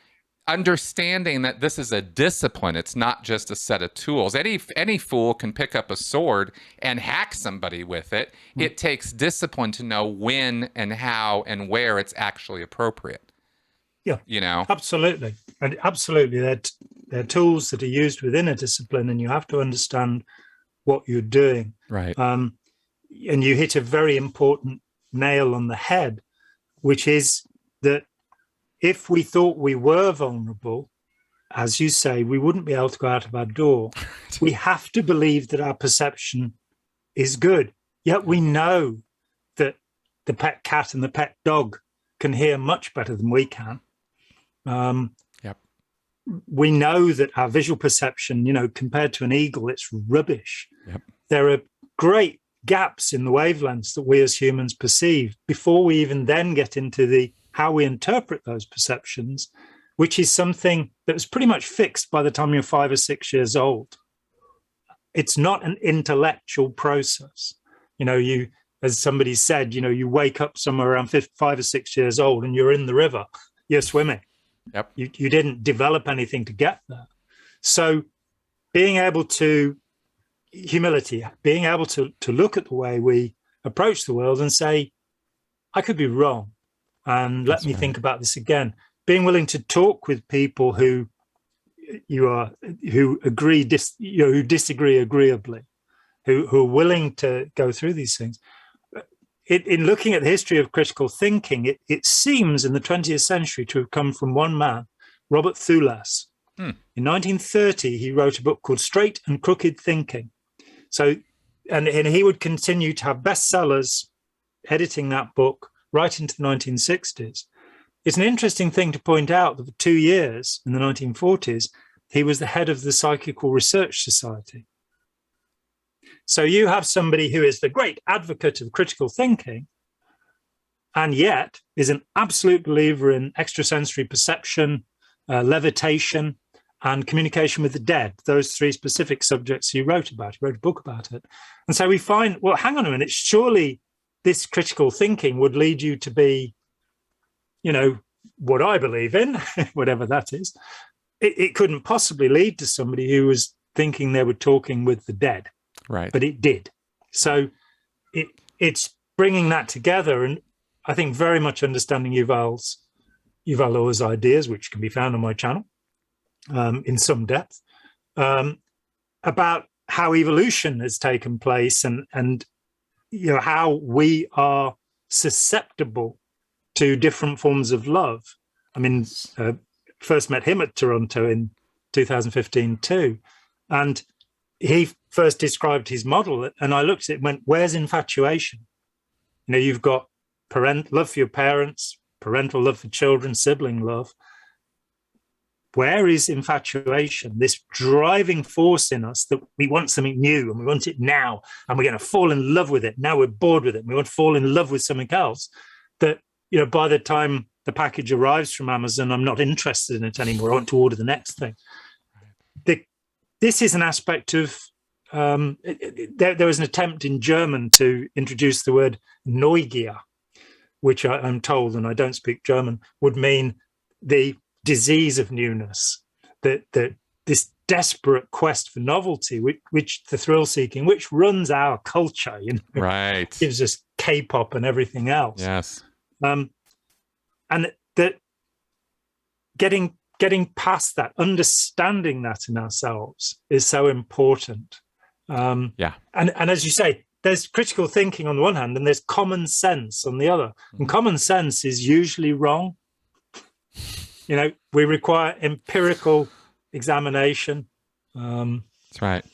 understanding that this is a discipline. It's not just a set of tools. Any fool can pick up a sword and hack somebody with it. It takes discipline to know when and how and where it's actually appropriate. Yeah, absolutely. And absolutely, they're tools that are used within a discipline, and you have to understand what you're doing. Right. And you hit a very important nail on the head, which is that if we thought we were vulnerable, as you say, we wouldn't be able to go out of our door. We have to believe that our perception is good. Yet we know that the pet cat and the pet dog can hear much better than we can. Yep. We know that our visual perception, compared to an eagle, it's rubbish. Yep. There are great gaps in the wavelengths that we as humans perceive before we even then get into how we interpret those perceptions, which is something that was pretty much fixed by the time you're 5 or 6 years old. It's not an intellectual process. You, as somebody said, you wake up somewhere around 5 or 6 years old and you're in the river, you're swimming. Yep. You didn't develop anything to get there. So being able to, humility, being able to look at the way we approach the world and say, I could be wrong. And let me think about this again. Being willing to talk with people who agree, who disagree agreeably, who are willing to go through these things. In looking at the history of critical thinking, it seems in the 20th century to have come from one man, Robert Thoulas. In 1930, he wrote a book called Straight and Crooked Thinking. So, and he would continue to have bestsellers, editing that book right into the 1960s. It's an interesting thing to point out that for 2 years in the 1940s, he was the head of the Psychical Research Society. So you have somebody who is the great advocate of critical thinking, and yet is an absolute believer in extrasensory perception, levitation, and communication with the dead, those 3 specific subjects he wrote about. He wrote a book about it. And so we find, well, hang on a minute, surely this critical thinking would lead you to be, what I believe in, whatever that is. It couldn't possibly lead to somebody who was thinking they were talking with the dead. Right. But it did. So it's bringing that together, and I think very much understanding Yuval Noah's ideas, which can be found on my channel in some depth, about how evolution has taken place and how we are susceptible to different forms of love. I mean, first met him at Toronto in 2015 too, and he first described his model, and I looked at it and went, where's infatuation? You've got love for your parents, parental love for children, sibling love. Where is infatuation? This driving force in us that we want something new and we want it now, and we're going to fall in love with it. Now we're bored with it. And we want to fall in love with something else that, by the time the package arrives from Amazon, I'm not interested in it anymore. I want to order the next thing. This is an aspect of, there was an attempt in German to introduce the word Neugier, which I'm told, and I don't speak German, would mean the disease of newness, that this desperate quest for novelty, which the thrill seeking, which runs our culture, right, gives us K-pop and everything else. Yes. And that getting past that, understanding that in ourselves is so important. And as you say, there's critical thinking on the one hand, and there's common sense on the other. And common sense is usually wrong. we require empirical examination. That's right.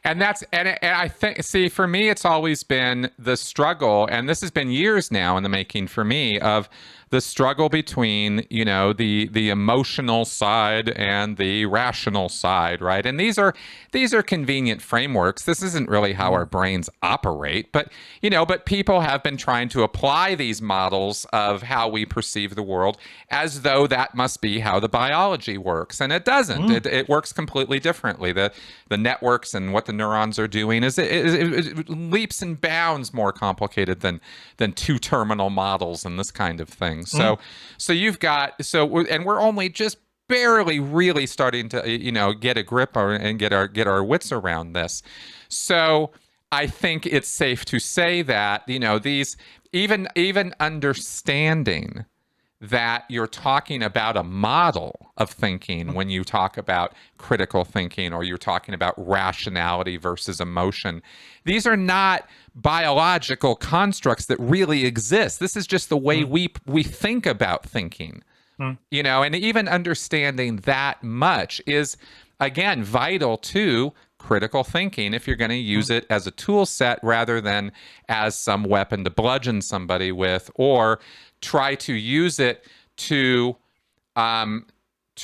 And I think, see, for me, it's always been the struggle, and this has been years now in the making for me, of the struggle between, the emotional side and the rational side, right? And these are convenient frameworks. This isn't really how our brains operate, but people have been trying to apply these models of how we perceive the world as though that must be how the biology works, and it doesn't. It works completely differently. The networks and what the neurons are doing is it leaps and bounds more complicated than two terminal models and this kind of thing. So we're only just barely really starting to get a grip and get our wits around this. So I think it's safe to say that these even understanding that you're talking about a model of thinking when you talk about critical thinking, or you're talking about rationality versus emotion. These are not biological constructs that really exist. This is just the way we think about thinking. And even understanding that much is, again, vital to critical thinking if you're going to use it as a tool set rather than as some weapon to bludgeon somebody with, or try to use it to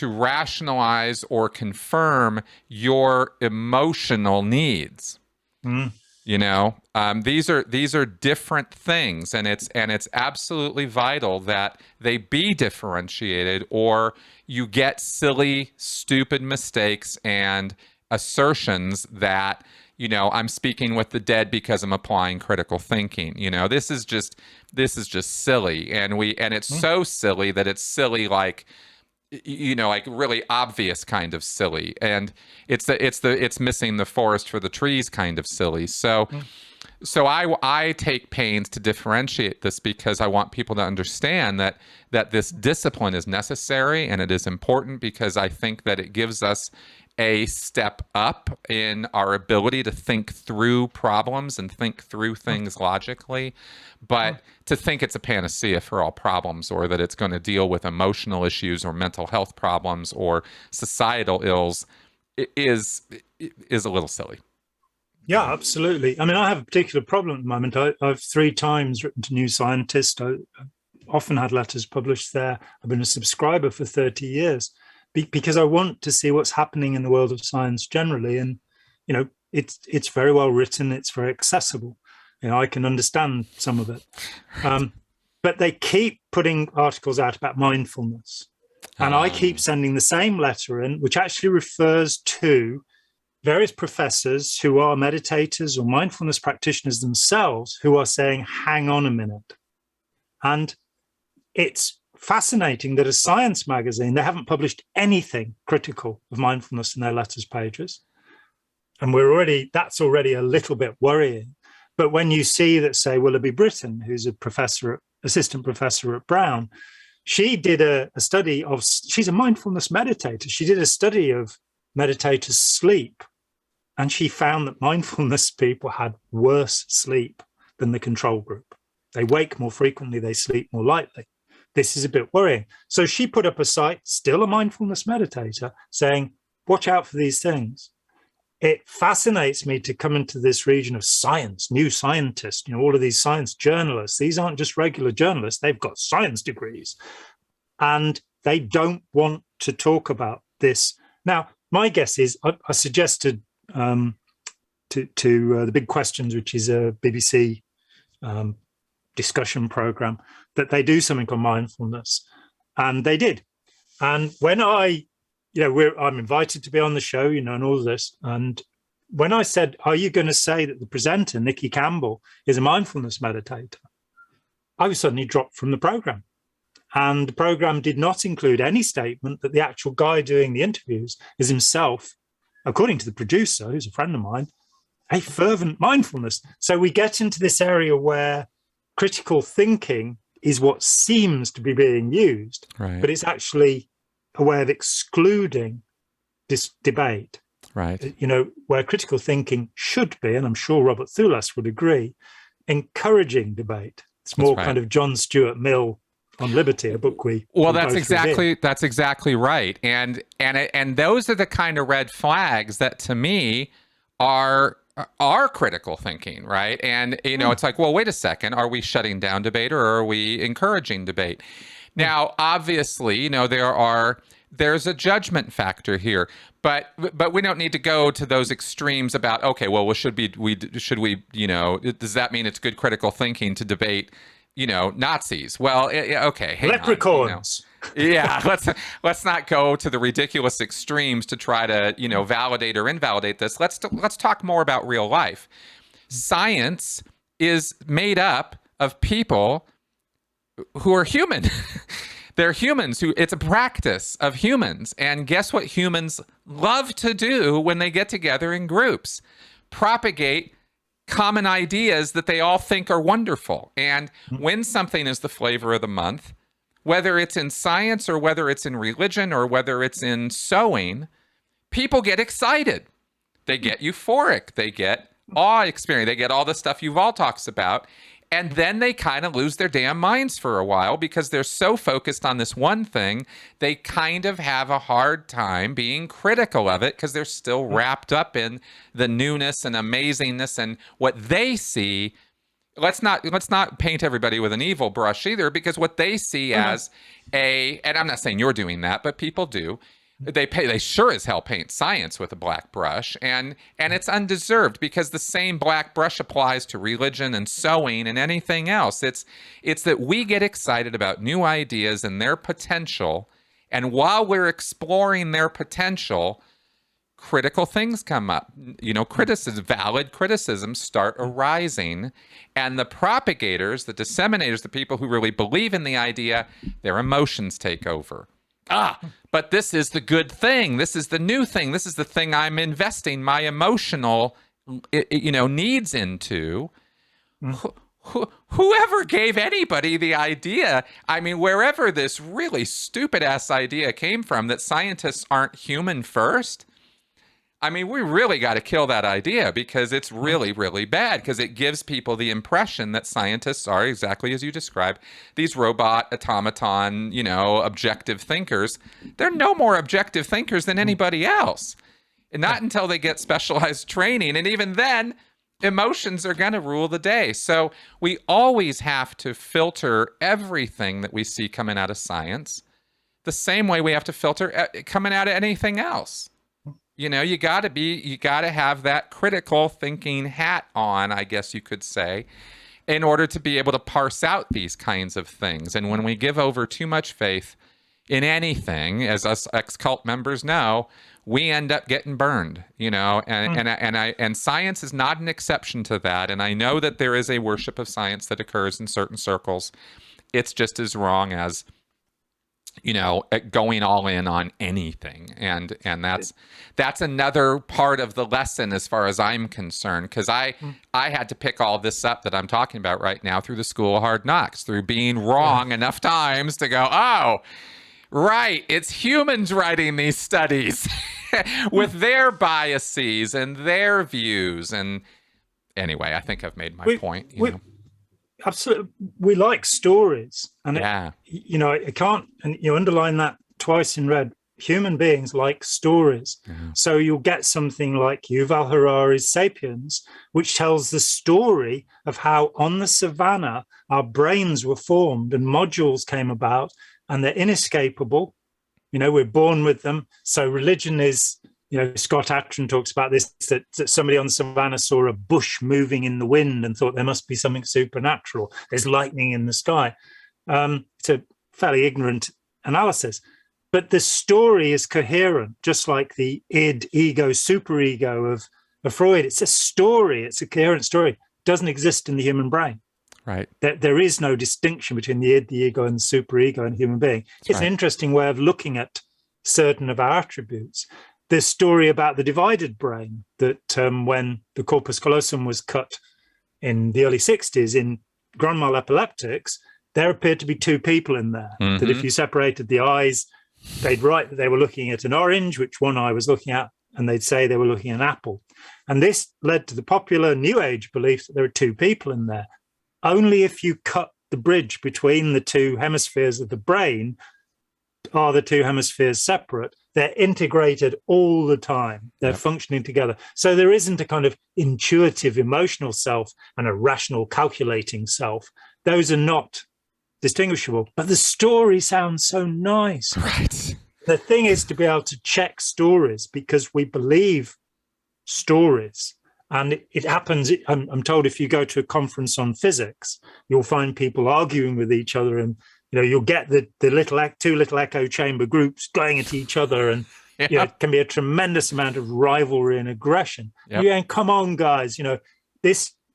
rationalize or confirm your emotional needs. These are different things, and it's absolutely vital that they be differentiated, or you get silly, stupid mistakes and assertions that I'm speaking with the dead because I'm applying critical thinking. This is just silly, and it's so silly that it's silly like really obvious kind of silly, and it's missing the forest for the trees kind of silly. So I take pains to differentiate this because I want people to understand that this discipline is necessary and it is important, because I think that it gives us a step up in our ability to think through problems and think through things logically. But to think it's a panacea for all problems, or that it's going to deal with emotional issues or mental health problems or societal ills is a little silly. Yeah, absolutely. I mean, I have a particular problem at the moment. I've 3 times written to New Scientist. I often had letters published there. I've been a subscriber for 30 years. Because I want to see what's happening in the world of science generally. And, it's very well written. It's very accessible. I can understand some of it. But they keep putting articles out about mindfulness. And I keep sending the same letter in, which actually refers to various professors who are meditators or mindfulness practitioners themselves, who are saying, hang on a minute. And it's fascinating that a science magazine, they haven't published anything critical of mindfulness in their letters pages. And that's already a little bit worrying. But when you see that, say, Willoughby Britton, who's assistant professor at Brown, she did a study of, she's a mindfulness meditator. She did a study of meditators' sleep. And she found that mindfulness people had worse sleep than the control group. They wake more frequently, they sleep more lightly. This is a bit worrying. So she put up a site, still a mindfulness meditator, saying, watch out for these things. It fascinates me to come into this region of science, new scientists, all of these science journalists. These aren't just regular journalists. They've got science degrees. And they don't want to talk about this. Now, my guess is, I suggested to The Big Questions, which is a BBC discussion program, that they do something on mindfulness, and they did. And when I'm invited to be on the show, and all of this, and when I said, are you going to say that the presenter, Nikki Campbell, is a mindfulness meditator, I was suddenly dropped from the program. And the program did not include any statement that the actual guy doing the interviews is himself, according to the producer, who's a friend of mine, a fervent mindfulness. So we get into this area where critical thinking is what seems to be being used, right, but it's actually a way of excluding this debate. Right. Where critical thinking should be, and I'm sure Robert Thulas would agree, encouraging debate. It's more kind of John Stuart Mill on Liberty, a book we that's exactly right. And those are the kind of red flags that to me are critical thinking, right? And it's like, well, wait a second, are we shutting down debate or are we encouraging debate? Now, obviously, there's a judgment factor here, but we don't need to go to those extremes about, okay, well, should we does that mean it's good critical thinking to debate Nazis? Well, okay, hang leprechauns. Yeah, let's not go to the ridiculous extremes to try to validate or invalidate this. Let's talk more about real life. Science is made up of people who are human. They're humans it's a practice of humans. And guess what humans love to do when they get together in groups? Propagate common ideas that they all think are wonderful. And when something is the flavor of the month, whether it's in science or whether it's in religion or whether it's in sewing, people get excited. They get euphoric. They get awe experience. They get all the stuff Yuval talks about. And then they kind of lose their damn minds for a while because they're so focused on this one thing, they kind of have a hard time being critical of it because they're still wrapped up in the newness and amazingness and what they see. Let's not paint everybody with an evil brush either, because what they see as and I'm not saying you're doing that, but people do. They sure as hell paint science with a black brush, and it's undeserved because the same black brush applies to religion and sewing and anything else. It's that we get excited about new ideas and their potential, and while we're exploring their potential, critical things come up. Valid criticisms start arising, and the propagators, the disseminators, the people who really believe in the idea, their emotions take over. But this is the good thing. This is the new thing. This is the thing I'm investing my emotional, needs into. Whoever gave anybody the idea, wherever this really stupid ass idea came from that scientists aren't human first, we really got to kill that idea because it's really, really bad because it gives people the impression that scientists are exactly as you describe, these robot automaton, objective thinkers. They're no more objective thinkers than anybody else. And not until they get specialized training. And even then, emotions are going to rule the day. So we always have to filter everything that we see coming out of science the same way we have to filter coming out of anything else. You got to have that critical thinking hat on, I guess you could say, in order to be able to parse out these kinds of things. And when we give over too much faith in anything, as us ex-cult members know, we end up getting burned, and science is not an exception to that. And I know that there is a worship of science that occurs in certain circles. It's just as wrong as going all in on anything. And that's another part of the lesson as far as I'm concerned, because I had to pick all this up that I'm talking about right now through the school of hard knocks, through being wrong enough times to go, oh, right, it's humans writing these studies with their biases and their views. And anyway, I think I've made my point. Absolutely, we like stories, and I can't, and underline that twice in red. Human beings like stories, so you'll get something like Yuval Harari's *Sapiens*, which tells the story of how on the savannah our brains were formed and modules came about, and they're inescapable. We're born with them. So religion is. Scott Atran talks about this, that somebody on the savannah saw a bush moving in the wind and thought there must be something supernatural. There's lightning in the sky. It's a fairly ignorant analysis. But the story is coherent, just like the id, ego, superego of Freud. It's a story. It's a coherent story. It doesn't exist in the human brain. Right. There is no distinction between the id, the ego, and the superego in a human being. It's an interesting way of looking at certain of our attributes. This story about the divided brain, that when the corpus callosum was cut in the early 60s in grand mal epileptics, there appeared to be two people in there. That if you separated the eyes, they'd write that they were looking at an orange, which one eye was looking at, and they'd say they were looking at an apple. And this led to the popular New Age belief that there are two people in there. Only if you cut the bridge between the two hemispheres of the brain. Are the two hemispheres separate? They're integrated all the time. They're functioning together. So there isn't a kind of intuitive, emotional self and a rational, calculating self. Those are not distinguishable. But the story sounds so nice. Right. The thing is to be able to check stories, because we believe stories. And it happens, I'm told, if you go to a conference on physics, you'll find people arguing with each other, and you'll get the two little echo chamber groups going at each other, and it can be a tremendous amount of rivalry and aggression. You're going, come on, guys,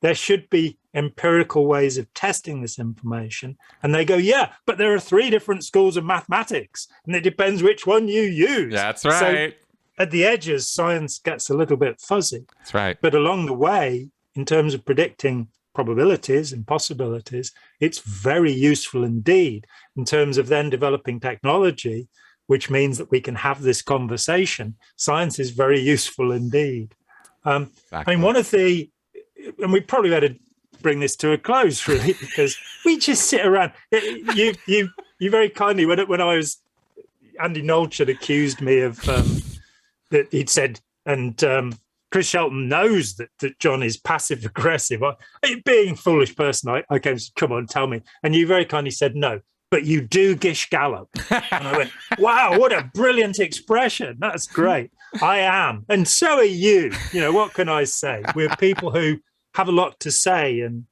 there should be empirical ways of testing this information. And they go, yeah, but there are 3 different schools of mathematics, and it depends which one you use. That's right. So at the edges, science gets a little bit fuzzy. That's right. But along the way, in terms of predicting probabilities and possibilities, it's very useful indeed in terms of then developing technology, which means that we can have this conversation. Science is very useful indeed. Exactly. I mean, one of the, and we probably better bring this to a close, really, because we just sit around. You very kindly, when I was, Andy Knowles had accused me of that he'd said, and Chris Shelton knows that John is passive aggressive. Being a foolish person, I came and said, come on, tell me. And you very kindly said, no, but you do gish gallop. And I went, wow, what a brilliant expression. That's great. I am. And so are you. What can I say? We're people who have a lot to say and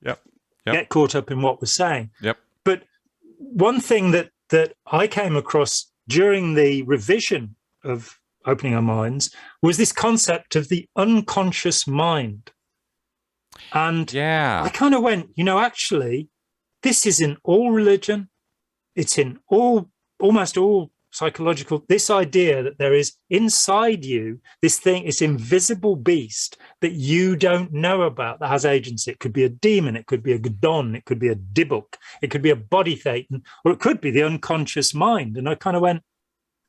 get caught up in what we're saying. But one thing that I came across during the revision of Opening Our Minds was this concept of the unconscious mind. And I kind of went, actually, this is in all religion. It's in almost all psychological, this idea that there is inside you this thing, this invisible beast that you don't know about, that has agency. It could be a demon, it could be a Gadon, it could be a Dybbuk, it could be a body thetan, or it could be the unconscious mind. And I kind of went,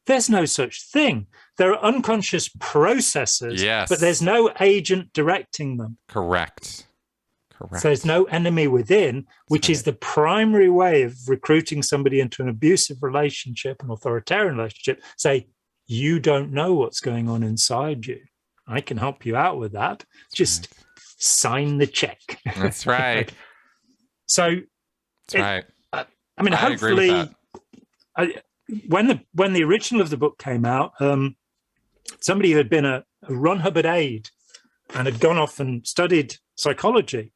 there's no such thing. There are unconscious processes, but there's no agent directing them. Correct. So there's no enemy within, which is the primary way of recruiting somebody into an abusive relationship, an authoritarian relationship. Say, you don't know what's going on inside you. I can help you out with that. Just sign the check. That's right. So, I mean, hopefully, when the original of the book came out, somebody who had been a Ron Hubbard aide and had gone off and studied psychology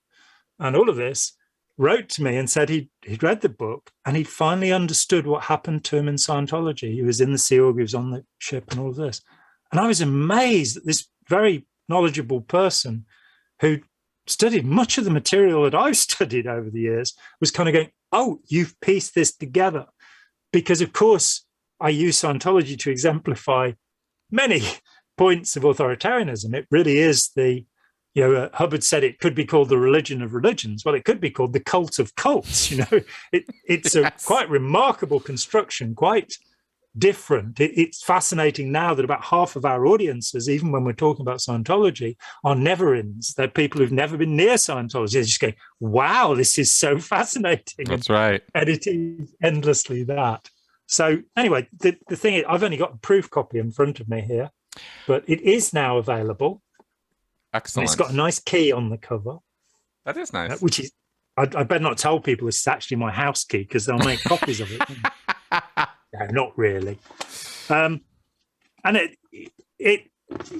and all of this, wrote to me and said he'd read the book and he'd finally understood what happened to him in Scientology. He was in the Sea Org, he was on the ship and all of this. And I was amazed that this very knowledgeable person who studied much of the material that I've studied over the years was kind of going, oh, you've pieced this together. Because, of course, I use Scientology to exemplify many points of authoritarianism. It really is Hubbard said it could be called the religion of religions. Well, it could be called the cult of cults. It's a quite remarkable construction, quite different. It's fascinating now that about half of our audiences, even when we're talking about Scientology, are never-ins. They're people who've never been near Scientology. They're just going, wow, this is so fascinating. That's right. Editing endlessly that. So anyway, the thing is, I've only got a proof copy in front of me here, but it is now available. Excellent. And it's got a nice key on the cover. That is nice. Which is, I better not tell people this is actually my house key because they'll make copies of it. No, not really. And it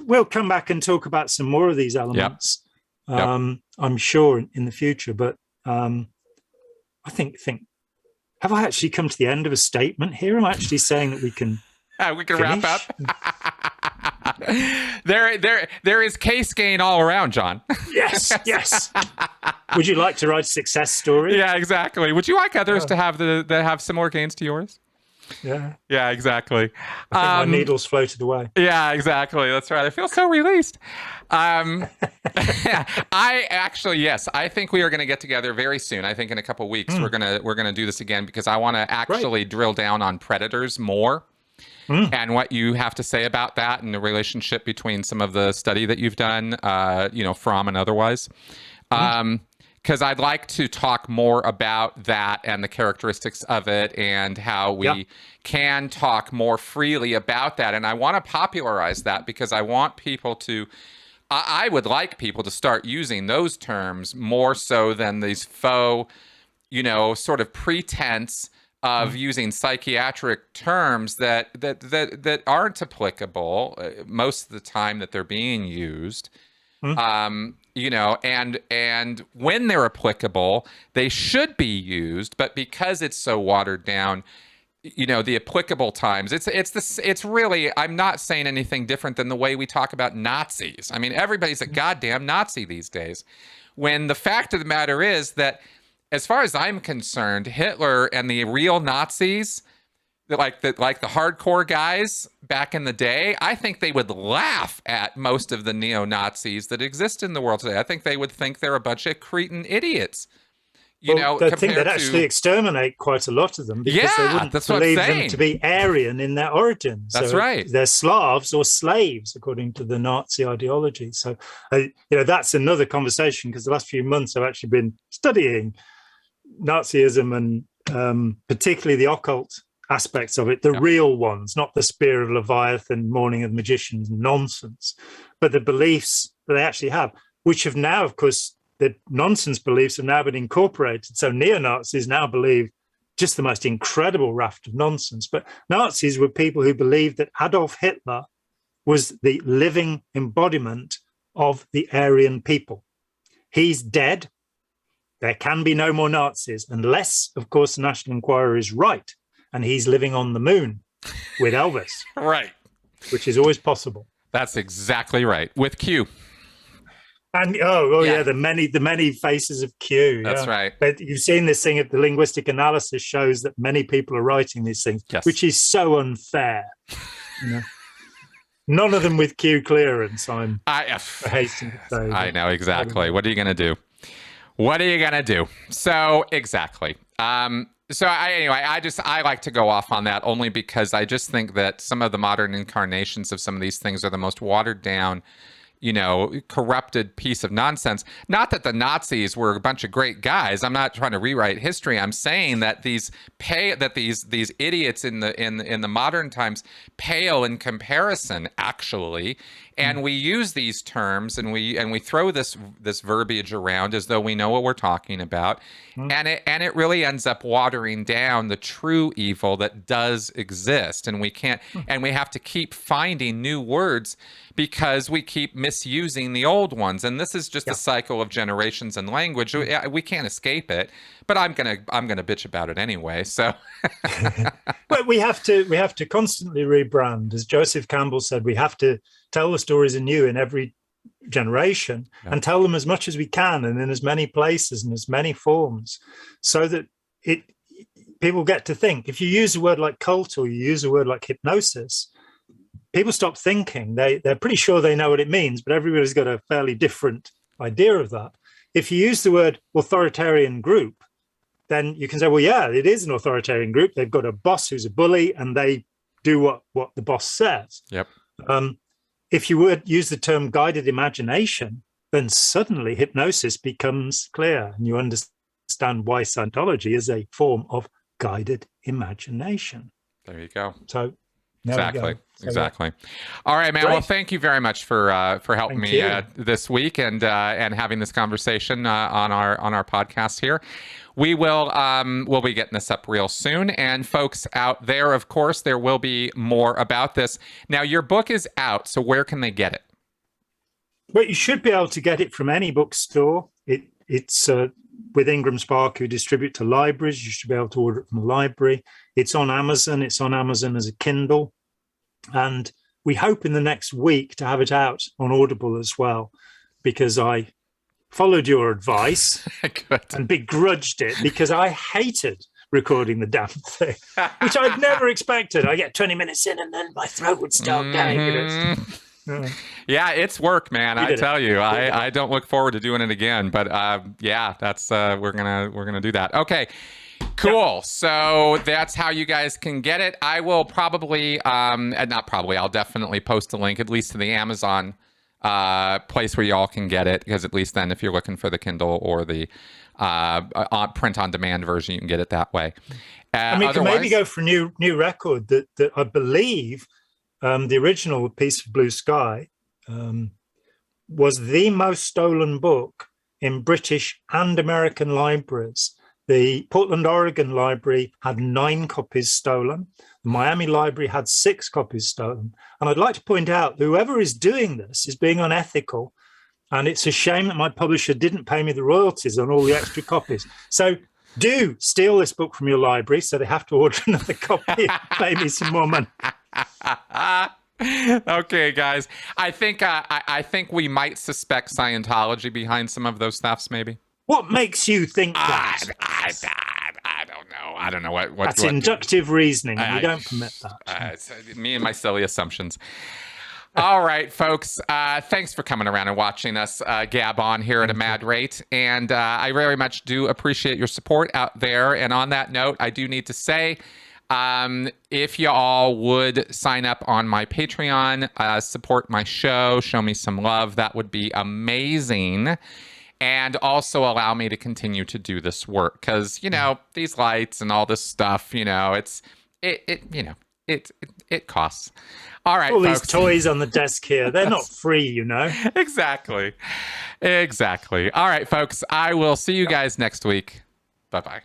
we'll come back and talk about some more of these elements. I'm sure in the future, but I think have I actually come to the end of a statement here? Am I actually saying that we can wrap up? There is case gain all around, John. Yes. Would you like to write a success story? Yeah, exactly. Would you like others to have similar gains to yours? Yeah, exactly. I think my needles floated away. Yeah, exactly. That's right. I feel so released. I think we are going to get together very soon. I think in a couple of weeks we're gonna do this again because I want to actually drill down on predators more and what you have to say about that and the relationship between some of the study that you've done, from and otherwise. because I'd like to talk more about that and the characteristics of it and how we can talk more freely about that. And I want to popularize that because I want people to, I would like people to start using those terms more so than these faux, sort of pretense of using psychiatric terms that aren't applicable most of the time that they're being used. And when they're applicable, they should be used, but because it's so watered down, the applicable times, it's really, I'm not saying anything different than the way we talk about Nazis. I mean, everybody's a goddamn Nazi these days, when the fact of the matter is that, as far as I'm concerned, Hitler and the real Nazis, like the hardcore guys back in the day, I think they would laugh at most of the neo-Nazis that exist in the world today. I think they would think they're a bunch of cretin idiots. I think they'd actually exterminate quite a lot of them because they wouldn't believe them to be Aryan in their origins. That's right. They're Slavs or slaves, according to the Nazi ideology. So, that's another conversation, because the last few months I've actually been studying Nazism and particularly the occult aspects of it, the real ones, not the Spear of Leviathan, Morning of Magicians nonsense, but the beliefs that they actually have, which have now, of course, the nonsense beliefs have now been incorporated. So neo-Nazis now believe just the most incredible raft of nonsense. But Nazis were people who believed that Adolf Hitler was the living embodiment of the Aryan people. He's dead. There can be no more Nazis, unless, of course, the National Enquirer is right and he's living on the moon with Elvis. Right. Which is always possible. That's exactly right. With Q. And the many faces of Q. That's right. But you've seen this thing, the linguistic analysis shows that many people are writing these things, which is so unfair. None of them with Q clearance. I'm hastening to say. I know exactly. What are you going to do? What are you going to do? So exactly. I like to go off on that only because I just think that some of the modern incarnations of some of these things are the most watered down, corrupted piece of nonsense. Not that the Nazis were a bunch of great guys. I'm not trying to rewrite history. I'm saying that these idiots in the modern times pale in comparison, actually. And we use these terms and we throw this verbiage around as though we know what we're talking about, and it really ends up watering down the true evil that does exist. And we can't, and we have to keep finding new words because we keep misusing the old ones. And this is just a cycle of generations and language. We can't escape it. But I'm gonna bitch about it anyway. So, but we have to constantly rebrand, as Joseph Campbell said. We have to tell the stories anew in every generation and tell them as much as we can and in as many places and as many forms, so that people get to think. If you use a word like cult or you use a word like hypnosis, people stop thinking. They're pretty sure they know what it means, but everybody's got a fairly different idea of that. If you use the word authoritarian group, then you can say, well, yeah, it is an authoritarian group. They've got a boss who's a bully and they do what the boss says. Yep. If you would use the term guided imagination, then suddenly hypnosis becomes clear and you understand why Scientology is a form of guided imagination. There you go. So Exactly. All right, man. Great. Well, thank you very much for helping me this week and having this conversation on our podcast here. We'll be getting this up real soon, and folks out there, of course, there will be more about this. Now, your book is out, so where can they get it? Well, you should be able to get it from any bookstore. It's with Ingram Spark, who distribute to libraries. You should be able to order it from a library. It's on Amazon. It's on Amazon as a Kindle. And we hope in the next week to have it out on Audible as well, because I followed your advice and begrudged it because I hated recording the damn thing, which I'd never expected. I get 20 minutes in and then my throat would start going. Yeah, it's work, man. I tell you, I don't look forward to doing it again. But that's we're gonna do that. Okay, cool. So that's how you guys can get it. I will probably, I'll definitely post a link at least to the Amazon place where y'all can get it, because at least then if you're looking for the Kindle or the print on demand version, you can get it that way. I mean, can maybe go for a new record that I believe the original Piece of Blue Sky was the most stolen book in British and American libraries. The Portland, Oregon library had 9 copies stolen. The Miami library had 6 copies stolen. And I'd like to point out that whoever is doing this is being unethical. And it's a shame that my publisher didn't pay me the royalties on all the extra copies. So do steal this book from your library so they have to order another copy and pay me some more money. Okay, guys. I think we might suspect Scientology behind some of those thefts, maybe. What makes you think that? I don't know. I don't know what. That's inductive reasoning. We don't permit that. Me and my silly assumptions. All right, folks. Thanks for coming around and watching us gab on here at a mad rate. And I very much do appreciate your support out there. And on that note, I do need to say, if you all would sign up on my Patreon, support my show, show me some love, that would be amazing. And also allow me to continue to do this work, because these lights and all this stuff, it costs. All right, all folks. These toys on the desk here, they're not free, Exactly. All right, folks. I will see you guys next week. Bye-bye.